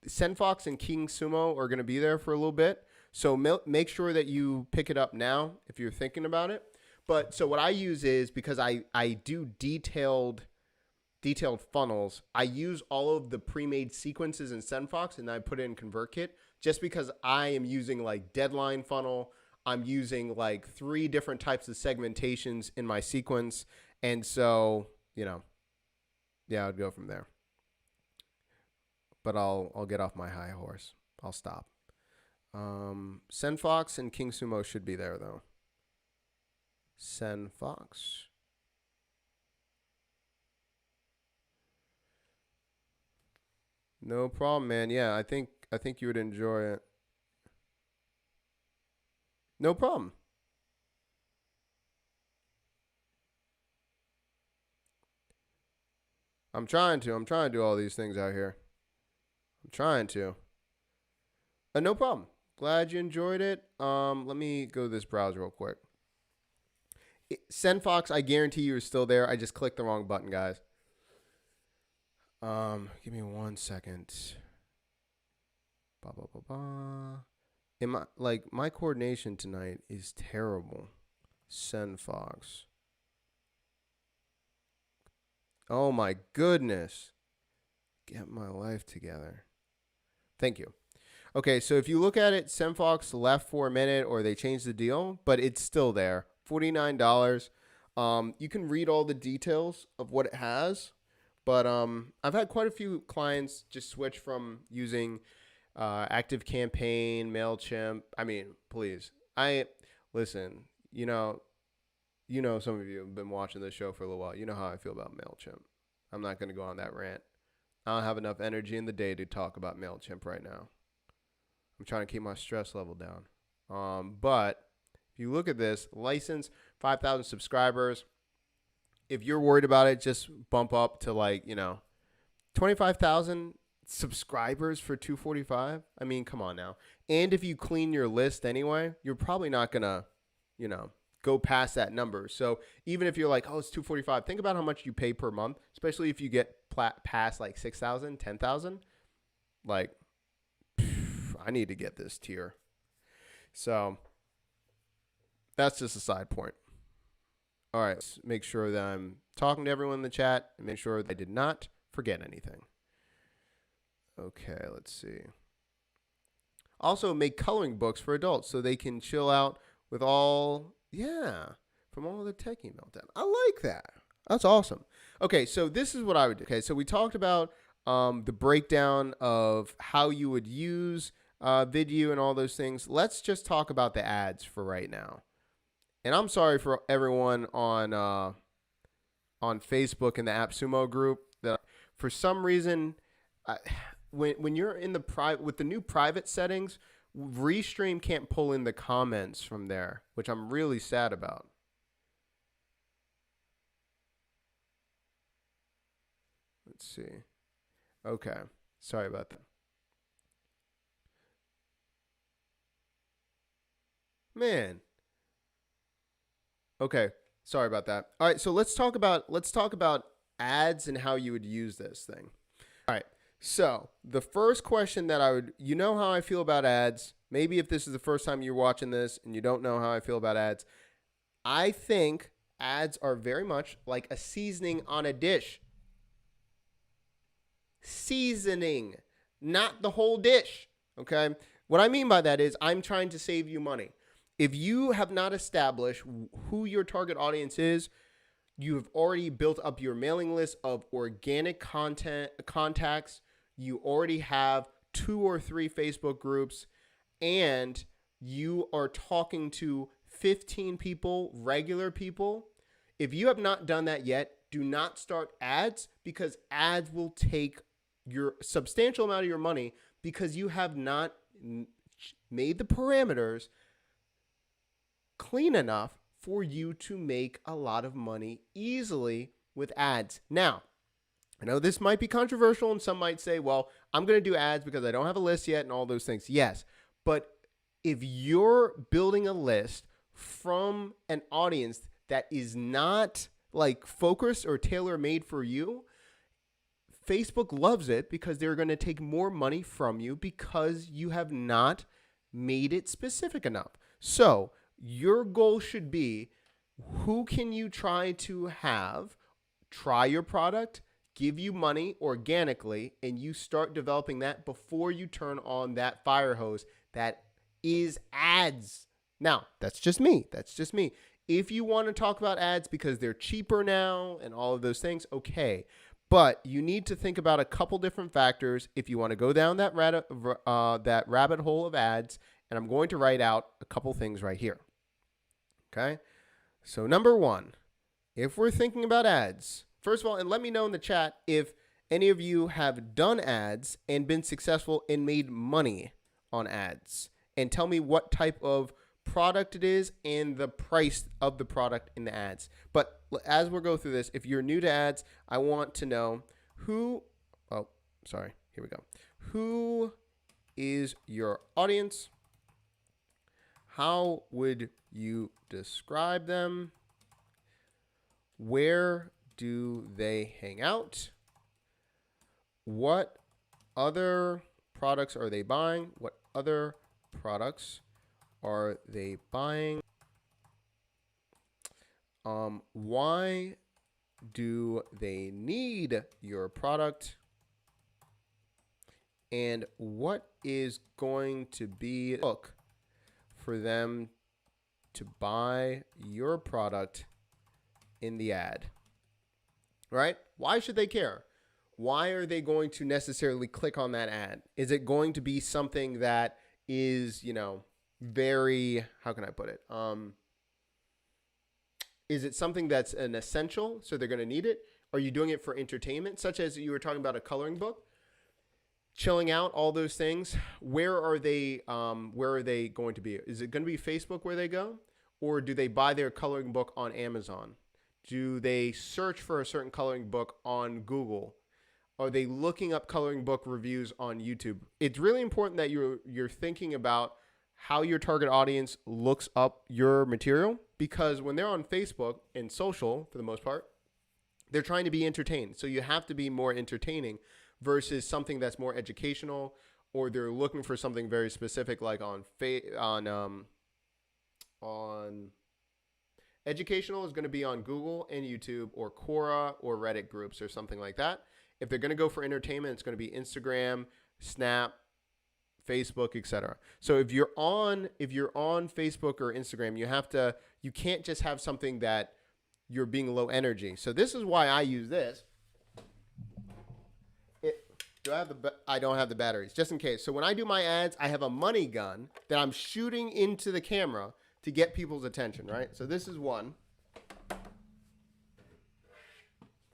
SendFox and King Sumo are going to be there for a little bit. So make sure that you pick it up now if you're thinking about it. But so what I use is, because I do detailed funnels, I use all of the pre-made sequences in SendFox and I put it in ConvertKit, just because I am using like deadline funnel. I'm using like 3 different types of segmentations in my sequence. And so, yeah, I'd go from there. But I'll get off my high horse. I'll stop. SendFox and King Sumo should be there though. SendFox. No problem, man. Yeah, I think you would enjoy it. No problem. I'm trying to do all these things out here. I'm trying to. No problem. Glad you enjoyed it. Let me go to this browser real quick. SendFox, I guarantee you, is still there. I just clicked the wrong button, guys. Give me 1 second. My coordination tonight is terrible. SendFox. Oh my goodness. Get my life together. Thank you. Okay, so if you look at it, SendFox left for a minute, or they changed the deal, but it's still there. $49. You can read all the details of what it has, but I've had quite a few clients just switch from using ActiveCampaign, MailChimp. I mean, please. Listen, some of you have been watching this show for a little while. You know how I feel about MailChimp. I'm not going to go on that rant. I don't have enough energy in the day to talk about MailChimp right now. I'm trying to keep my stress level down. But if you look at this, license, 5,000 subscribers. If you're worried about it, just bump up to 25,000 subscribers for $245. I mean, come on now. And if you clean your list anyway, you're probably not going to, go past that number. So even if you're like, oh, it's $245, think about how much you pay per month, especially if you get past like 6,000, 10,000. I need to get this tier. So that's just a side point. All right, let's make sure that I'm talking to everyone in the chat and make sure that I did not forget anything. Okay, let's see. Also, make coloring books for adults so they can chill out with from all the techie meltdown. I like that. That's awesome. Okay, so this is what I would do. Okay, so we talked about the breakdown of how you would use Vidyou and all those things. Let's just talk about the ads for right now. And I'm sorry for everyone on Facebook in the AppSumo group that for some reason, when you're in the with the new private settings, Restream can't pull in the comments from there, which I'm really sad about. Let's see. Okay, sorry about that. Man. Okay, sorry about that. All right, so let's talk about ads and how you would use this thing. All right, So the first question that you know how I feel about ads. Maybe if this is the first time you're watching this and you don't know how I feel about ads, I think ads are very much like a seasoning on a dish. Seasoning, not the whole dish. Okay. What I mean by that is I'm trying to save you money. If you have not established who your target audience is, you have already built up your mailing list of organic contacts. You already have 2 or 3 Facebook groups, and you are talking to 15 people, regular people. If you have not done that yet, do not start ads, because ads will take your substantial amount of your money because you have not made the parameters clean enough for you to make a lot of money easily with ads. Now, I know this might be controversial and some might say, well, I'm going to do ads because I don't have a list yet and all those things. Yes, but if you're building a list from an audience that is not like focused or tailor-made for you, Facebook loves it because they're going to take more money from you because you have not made it specific enough. So your goal should be, who can you try to have try your product, give you money organically, and you start developing that before you turn on that fire hose that is ads. Now, that's just me. If you want to talk about ads because they're cheaper now and all of those things, okay. But you need to think about a couple different factors if you want to go down that rabbit hole of ads, and I'm going to write out a couple things right here. Okay? So number 1, if we're thinking about ads, first of all, and let me know in the chat if any of you have done ads and been successful and made money on ads, and tell me what type of product it is and the price of the product in the ads. But as we'll go through this, if you're new to ads, I want to know who is your audience? How would you describe them? Where do they hang out? What other products are they buying? What other products are they buying? Why do they need your product? And what is going to be the hook for them to buy your product in the ad? Right? Why should they care? Why are they going to necessarily click on that ad? Is it going to be something that is, very, how can I put it? Is it something that's an essential, so they're going to need it? Are you doing it for entertainment, such as you were talking about a coloring book? Chilling out, all those things. Where are they going to be? Is it going to be Facebook where they go? Or do they buy their coloring book on Amazon? Do they search for a certain coloring book on Google? Are they looking up coloring book reviews on YouTube? It's really important that you're thinking about how your target audience looks up your material, because when they're on Facebook and social, for the most part, they're trying to be entertained. So you have to be more entertaining versus something that's more educational, or they're looking for something very specific, like on educational is going to be on Google and YouTube or Quora or Reddit groups or something like that. If they're going to go for entertainment, it's going to be Instagram, Snap, Facebook, etc. So if you're on Facebook or Instagram, you can't just have something that you're being low energy. So this is why I use this. I don't have the batteries, just in case. So when I do my ads, I have a money gun that I'm shooting into the camera to get people's attention, right? So this is one.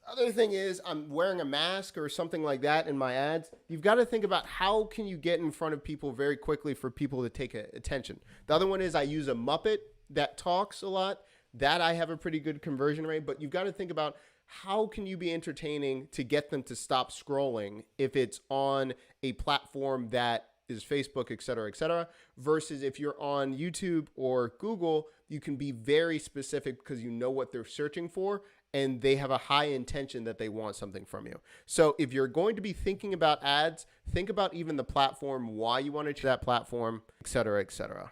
Other thing is, I'm wearing a mask or something like that in my ads. You've got to think about how can you get in front of people very quickly for people to take attention. The other one is I use a Muppet that talks a lot. That I have a pretty good conversion rate, but you've got to think about how can you be entertaining to get them to stop scrolling if it's on a platform that is Facebook, et cetera, versus if you're on YouTube or Google, you can be very specific because you know what they're searching for and they have a high intention that they want something from you. So if you're going to be thinking about ads, think about even the platform, why you want to choose that platform, et cetera, et cetera.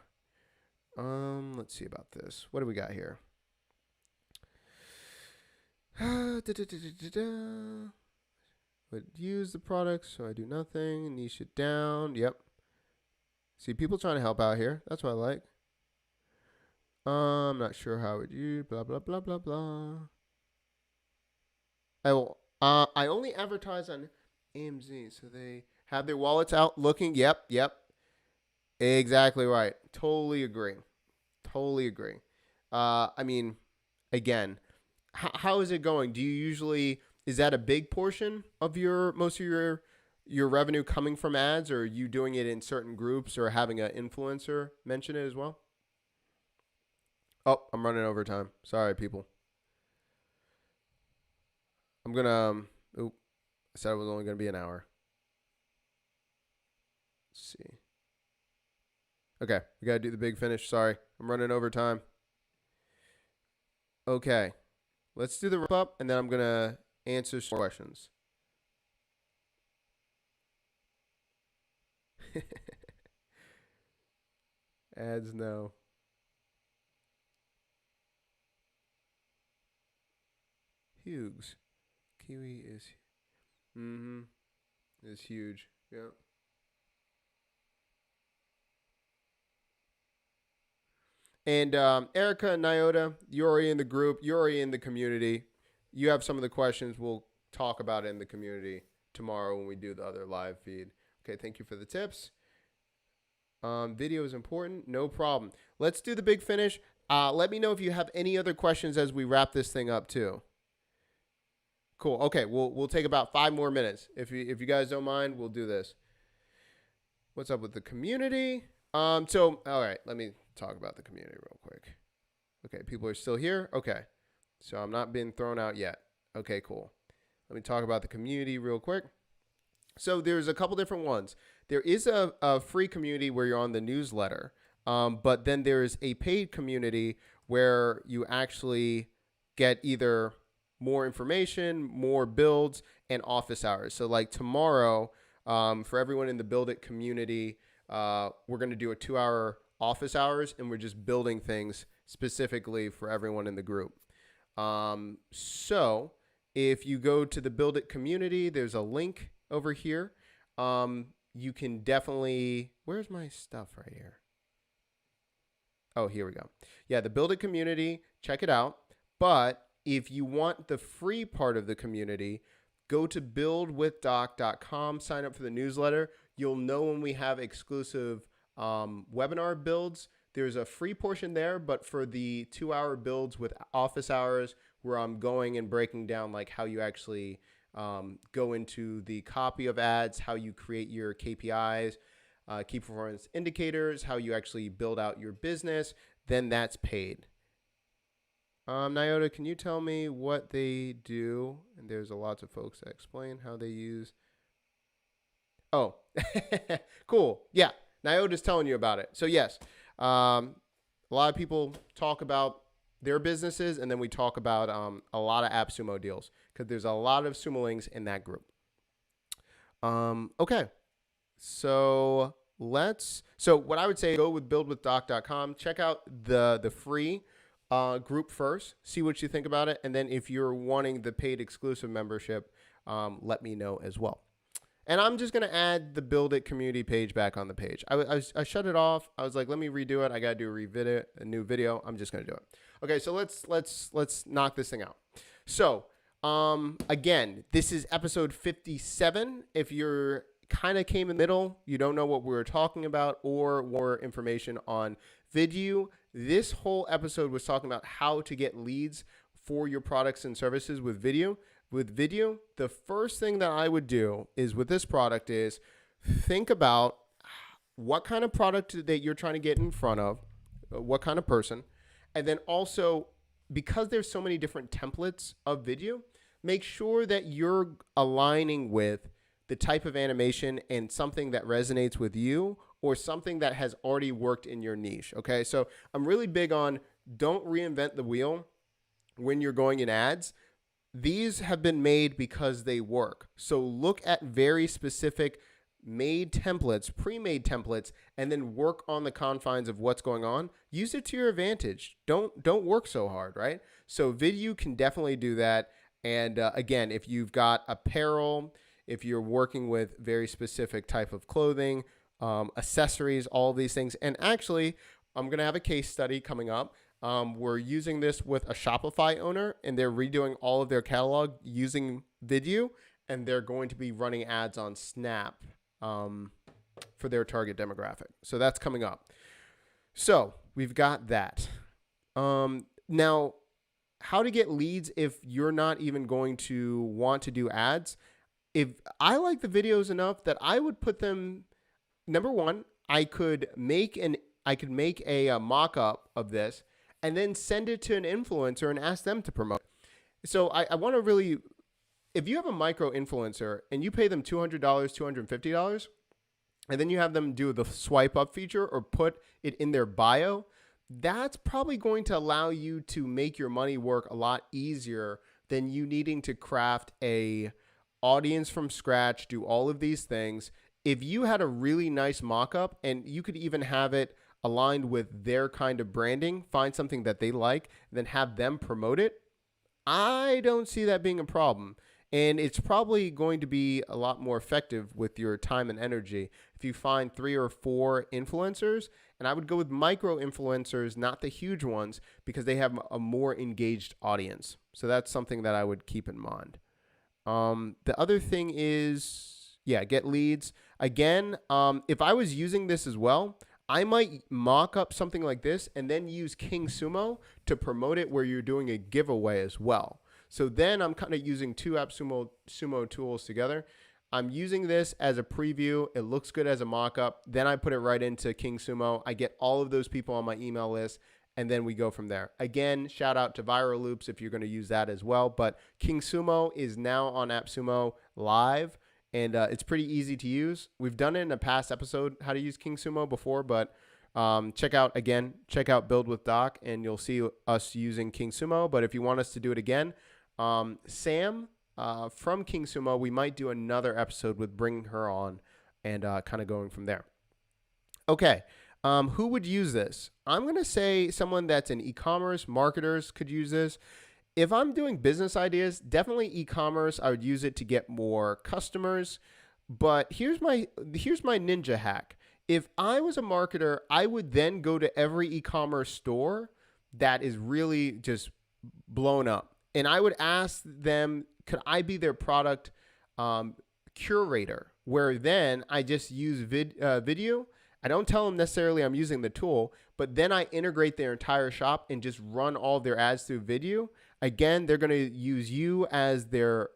Let's see about this. What do we got here? Would use the product, so I do nothing. Niche it down. Yep. See, people trying to help out here. That's what I like. I'm not sure how I would use blah blah blah blah blah. I only advertise on AMZ, so they have their wallets out looking. Yep. Exactly right. Totally agree. I mean, again, how is it going? Do you usually, is that a big portion of most of your revenue coming from ads, or are you doing it in certain groups or having an influencer mention it as well? Oh, I'm running over time. Sorry, people. I'm going to, I said it was only going to be an hour. Let's see. Okay, we got to do the big finish. Sorry, I'm running over time. Okay, let's do the wrap up, and then I'm going to answer some questions. Ads, no. Hughes. Kiwi is, is huge. Yeah. And Erica and Nyota, you're already in the group. You're already in the community. You have some of the questions. We'll talk about it in the community tomorrow when we do the other live feed. Okay, thank you for the tips. Video is important. No problem. Let's do the big finish. Let me know if you have any other questions as we wrap this thing up too. Cool. Okay, we'll take about 5 more minutes. If you guys don't mind, we'll do this. What's up with the community? So all right, let me talk about the community real quick. Okay, people are still here. Okay, so I'm not being thrown out yet. Okay, cool. Let me talk about the community real quick. So there's a couple different ones. There is a free community where you're on the newsletter, but then there's a paid community where you actually get either more information, more builds, and office hours. So like tomorrow, for everyone in the Build It community, we're going to do a 2-hour office hours, and we're just building things specifically for everyone in the group. So if you go to the Build It community, there's a link over here. You can definitely, where's my stuff right here? Oh, here we go. Yeah, the Build It community, check it out. But if you want the free part of the community, go to buildwithdoc.com, sign up for the newsletter. You'll know when we have exclusive webinar builds. There's a free portion there, but for the 2-hour builds with office hours, where I'm going and breaking down like how you actually go into the copy of ads, how you create your KPIs, key performance indicators, how you actually build out your business, then that's paid. Nyota, can you tell me what they do? And there's a lots of folks that explain how they use. Oh, cool. Yeah, Nyota's telling you about it. So yes, a lot of people talk about their businesses, and then we talk about a lot of AppSumo deals because there's a lot of Sumolings in that group. Okay, so what I would say, go with buildwithdoc.com. Check out the free group first, see what you think about it, and then if you're wanting the paid exclusive membership, let me know as well. And I'm just gonna add the Build It community page back on the page. I shut it off. I was like, let me redo it. I gotta do a new video. I'm just gonna do it. Okay, so let's knock this thing out. So again, this is episode 57. If you're kind of came in the middle, you don't know what we were talking about, or more information on Vidyou, this whole episode was talking about how to get leads for your products and services with Vidyou. With Vidyou, the first thing that I would do is with this product is think about what kind of product that you're trying to get in front of, what kind of person, and then also, because there's so many different templates of Vidyou, make sure that you're aligning with the type of animation and something that resonates with you or something that has already worked in your niche. Okay, so I'm really big on don't reinvent the wheel when you're going in ads. These have been made because they work. So look at very specific made templates, pre-made templates, and then work on the confines of what's going on. Use it to your advantage. Don't work so hard, right? So Vidyou can definitely do that. And again, if you've got apparel, if you're working with very specific type of clothing, accessories, all of these things. And actually, I'm going to have a case study coming up. We're using this with a Shopify owner, and they're redoing all of their catalog using Vidyou, and they're going to be running ads on Snap for their target demographic. So that's coming up. So we've got that. Now, how to get leads if you're not even going to want to do ads. If I like the videos enough that I would put them, number one, I could make a mock-up of this and then send it to an influencer and ask them to promote. So I want to really, if you have a micro influencer and you pay them $200, $250, and then you have them do the swipe up feature or put it in their bio, that's probably going to allow you to make your money work a lot easier than you needing to craft a audience from scratch, do all of these things. If you had a really nice mock-up and you could even have it aligned with their kind of branding, find something that they like, and then have them promote it, I don't see that being a problem. And it's probably going to be a lot more effective with your time and energy if you find 3 or 4 influencers. And I would go with micro influencers, not the huge ones, because they have a more engaged audience. So that's something that I would keep in mind. The other thing is, get leads. Again, if I was using this as well, I might mock up something like this and then use King Sumo to promote it where you're doing a giveaway as well. So then I'm kind of using 2 AppSumo tools together. I'm using this as a preview. It looks good as a mock-up. Then I put it right into King Sumo. I get all of those people on my email list, and then we go from there. Again, shout out to Viral Loops if you're going to use that as well. But King Sumo is now on AppSumo live, and it's pretty easy to use. We've done it in a past episode, how to use King Sumo before, but check out Build with Doc, and you'll see us using King Sumo. But if you want us to do it again, Sam from King Sumo, we might do another episode with bringing her on and kind of going from there. Okay, who would use this? I'm going to say someone that's in e-commerce, marketers could use this. If I'm doing business ideas, definitely e-commerce. I would use it to get more customers. But here's my ninja hack. If I was a marketer, I would then go to every e-commerce store that is really just blown up. And I would ask them, could I be their product curator? Where then I just use Vidyou. I don't tell them necessarily I'm using the tool, but then I integrate their entire shop and just run all their ads through Vidyou. Again, they're going to use you as their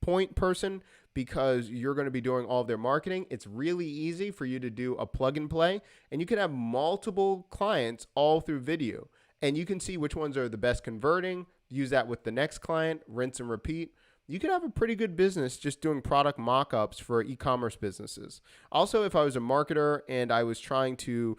point person because you're going to be doing all of their marketing. It's really easy for you to do a plug and play, and you can have multiple clients all through Vidyou. And you can see which ones are the best converting, use that with the next client, rinse and repeat. You could have a pretty good business just doing product mock-ups for e-commerce businesses. Also, if I was a marketer and I was trying to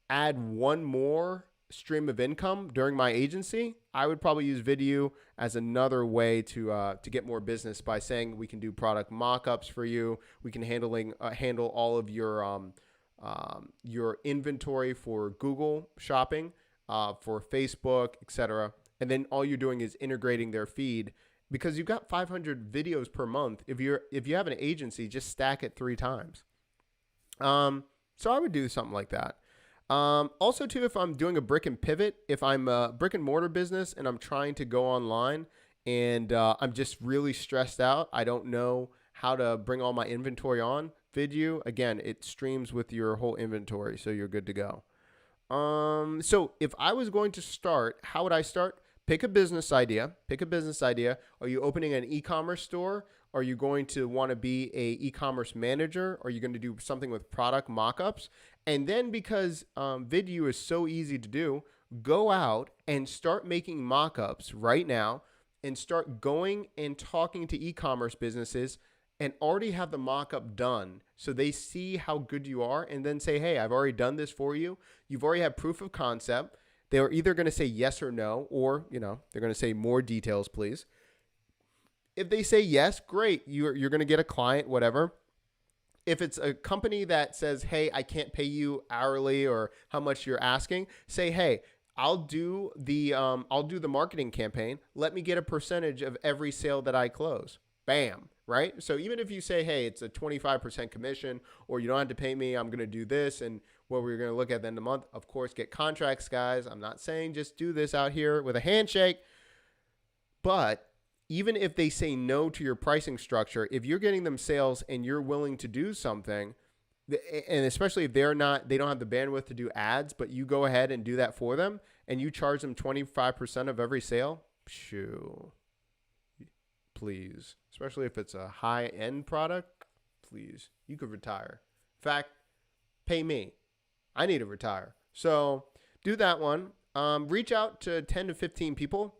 add one more stream of income during my agency, I would probably use Vidyou as another way to get more business by saying we can do product mock-ups for you. We can handle all of your inventory for Google shopping, for Facebook, etc. And then all you're doing is integrating their feed because you've got 500 videos per month. If you have an agency, just stack it 3 times. So I would do something like that. Also too, if I'm doing a brick and pivot, if I'm a brick and mortar business and I'm trying to go online and I'm just really stressed out, I don't know how to bring all my inventory on Vidyou. Again, it streams with your whole inventory, so you're good to go. So if I was going to start, how would I start? Pick a business idea. Are you opening an e-commerce store? Are you going to want to be a e-commerce manager? Are you going to do something with product mock-ups? And then because Vidyou is so easy to do, go out and start making mock-ups right now and start going and talking to e-commerce businesses and already have the mock-up done so they see how good you are and then say, hey, I've already done this for you. You've already had proof of concept. They're either going to say yes or no, or, they're going to say more details, please. If they say yes, great. You're going to get a client, whatever. If it's a company that says, hey, I can't pay you hourly or how much you're asking, say, hey, I'll do the marketing campaign. Let me get a percentage of every sale that I close. Bam, right? So even if you say, hey, it's a 25% commission, or you don't have to pay me, I'm going to do this, and what we're going to look at at the end of the month, of course, get contracts, guys. I'm not saying just do this out here with a handshake, but even if they say no to your pricing structure, if you're getting them sales and you're willing to do something, and especially if they don't have the bandwidth to do ads, but you go ahead and do that for them and you charge them 25% of every sale, shoo, please, especially if it's a high-end product, please, you could retire. In fact, pay me. I need to retire. So do that one. Reach out to 10 to 15 people.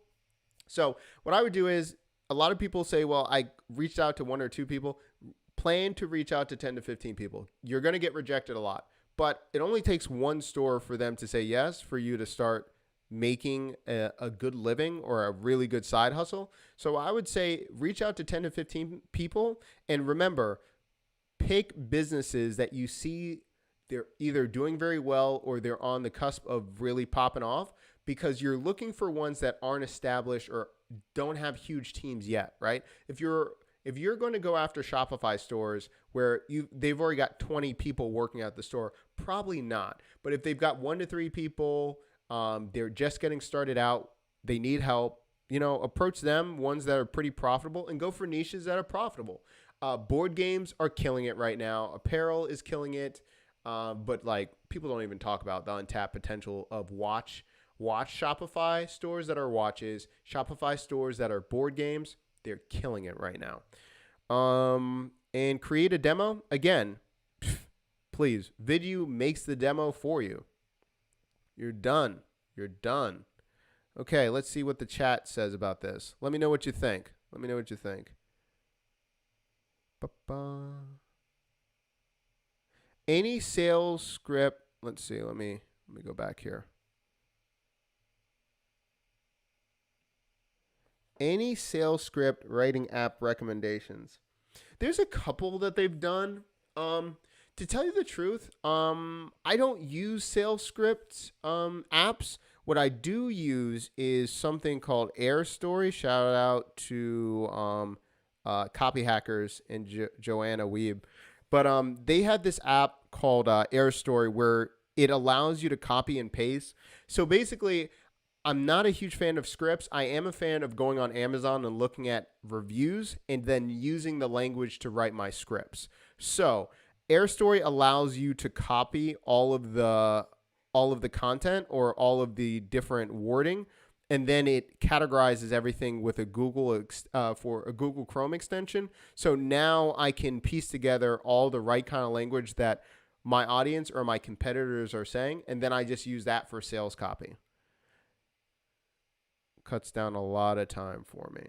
So what I would do is, a lot of people say, well, I reached out to 1 or 2 people. Plan to reach out to 10 to 15 people. You're going to get rejected a lot, but it only takes one store for them to say yes for you to start making a good living or a really good side hustle. So I would say reach out to 10 to 15 people, and remember, pick businesses that you see they're either doing very well or they're on the cusp of really popping off, because you're looking for ones that aren't established or don't have huge teams yet, right? If you're going to go after Shopify stores where they've already got 20 people working at the store, probably not. But if they've got 1 to 3 people, they're just getting started out, they need help, approach them, ones that are pretty profitable, and go for niches that are profitable. Board games are killing it right now. Apparel is killing it. But like, people don't even talk about the untapped potential of watch Shopify stores that are watches, Shopify stores that are board games. They're killing it right now. And create a demo. Again, please, Vidyou makes the demo for you. You're done. You're done. Okay, let's see what the chat says about this. Let me know what you think. Ba-ba. Any sales script. Let's see. Let me go back here. Any sales script writing app recommendations. There's a couple that they've done. To tell you the truth, I don't use sales script apps. What I do use is something called AirStory. Shout out to Copy Hackers and Joanna Weeb. But they had this app called AirStory where it allows you to copy and paste. So basically, I'm not a huge fan of scripts. I am a fan of going on Amazon and looking at reviews and then using the language to write my scripts. So AirStory allows you to copy all of the content or all of the different wording, and then it categorizes everything with a Google Chrome extension. So now I can piece together all the right kind of language that my audience or my competitors are saying, and then I just use that for sales copy. Cuts down a lot of time for me.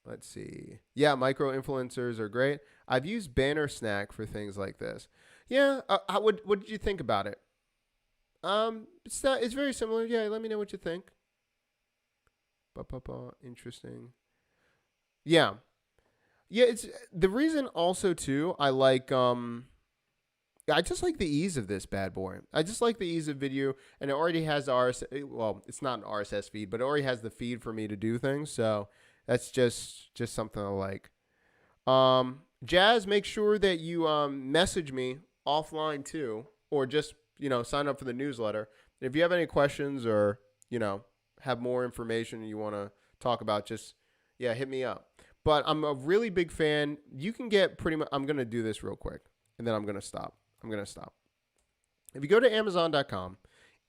Let's see. Yeah, micro influencers are great. I've used Banner Snack for things like this. Yeah, what did you think about it? It's very similar. Yeah, let me know what you think. Interesting. Yeah. It's the reason also too. I just like the ease of this bad boy. I just like the ease of Vidyou, and it already has the RSS. Well, it's not an RSS feed, but it already has the feed for me to do things. So that's just something I like. Jazz, make sure that you message me offline too, or just sign up for the newsletter. If you have any questions or have more information you want to talk about, just hit me up. But I'm a really big fan. You can get pretty much. I'm gonna do this real quick, and then I'm gonna stop. If you go to Amazon.com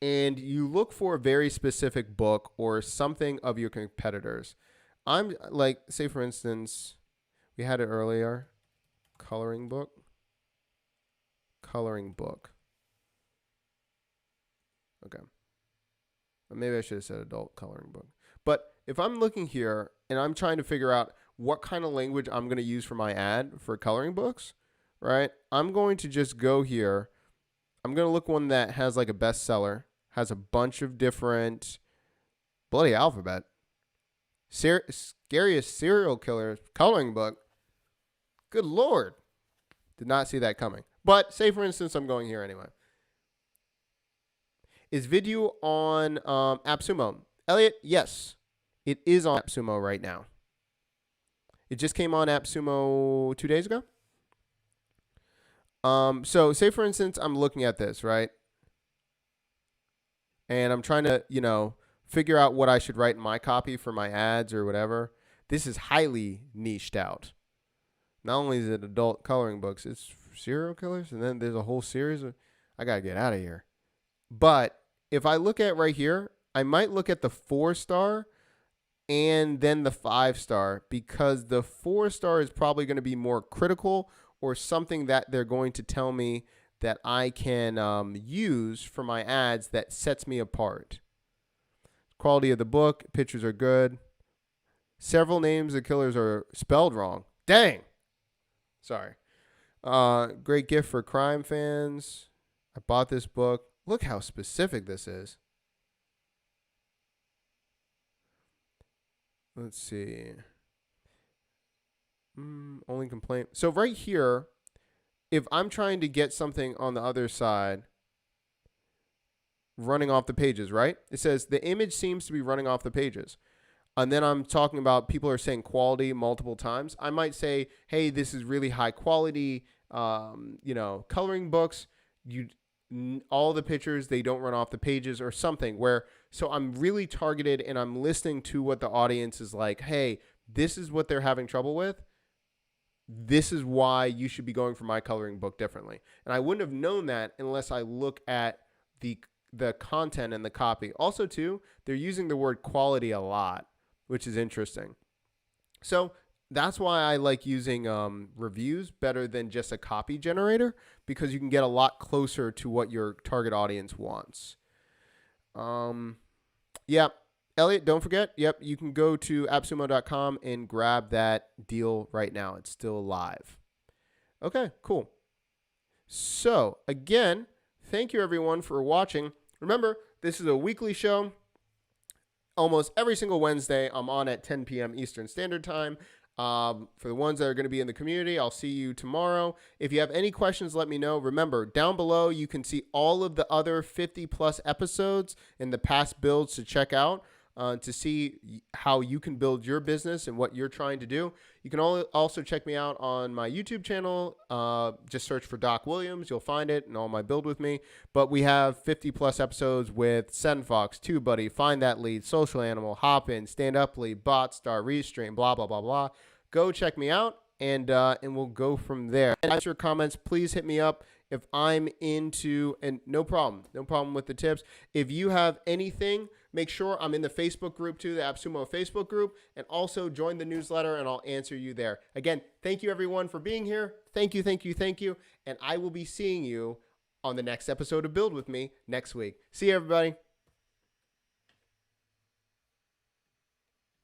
and you look for a very specific book or something of your competitors, I'm like, say for instance, we had it earlier, coloring book. Okay. Maybe I should have said adult coloring book. But if I'm looking here and I'm trying to figure out what kind of language I'm going to use for my ad for coloring books, right? I'm going to just go here. I'm going to look one that has like a bestseller, has a bunch of different bloody alphabet. Scariest serial killer coloring book. Good Lord. Did not see that coming. But say, for instance, I'm going here anyway. Is Vidyou on AppSumo? Elliot, yes. It is on AppSumo right now. It just came on AppSumo 2 days ago. So say, for instance, I'm looking at this, right? And I'm trying to, figure out what I should write in my copy for my ads or whatever. This is highly niched out. Not only is it adult coloring books, it's serial killers, and then there's a whole series of, I got to get out of here. But if I look at right here, I might look at the 4-star and then the 5-star, because the 4-star is probably going to be more critical, or something that they're going to tell me that I can use for my ads that sets me apart. Quality of the book, pictures are good. Several names of killers are spelled wrong. Dang. Sorry. Great gift for crime fans. I bought this book. Look how specific this is. Let's see. Only complaint. So right here, if I'm trying to get something on the other side, running off the pages, right? It says the image seems to be running off the pages. And then I'm talking about people are saying quality multiple times. I might say, hey, this is really high quality, coloring books. All the pictures, they don't run off the pages or something where, so I'm really targeted and I'm listening to what the audience is like. Hey, this is what they're having trouble with. This is why you should be going for my coloring book differently. And I wouldn't have known that unless I look at the content and the copy. Also, too, they're using the word quality a lot, which is interesting. So that's why I like using reviews better than just a copy generator, because you can get a lot closer to what your target audience wants. Yeah. Elliot, don't forget, you can go to appsumo.com and grab that deal right now. It's still live. Okay, cool. So, again, thank you everyone for watching. Remember, this is a weekly show. Almost every single Wednesday, I'm on at 10 p.m. Eastern Standard Time. For the ones that are going to be in the community, I'll see you tomorrow. If you have any questions, let me know. Remember, down below, you can see all of the other 50-plus episodes and the past builds to check out. To see how you can build your business and what you're trying to do. You can also check me out on my YouTube channel. Just search for Doc Williams. You'll find it and all my build with me. But we have 50-plus episodes with SendFox, TubeBuddy, Find That Lead, Social Animal, Hopin, Stand Up Lead, BotStar, Restream, blah, blah, blah, blah. Go check me out, and we'll go from there. And answer comments, please hit me up. If I'm into, and no problem with the tips. If you have anything, make sure I'm in the Facebook group too, the AppSumo Facebook group, and also join the newsletter and I'll answer you there. Again, thank you everyone for being here. Thank you. And I will be seeing you on the next episode of Build With Me next week. See you everybody.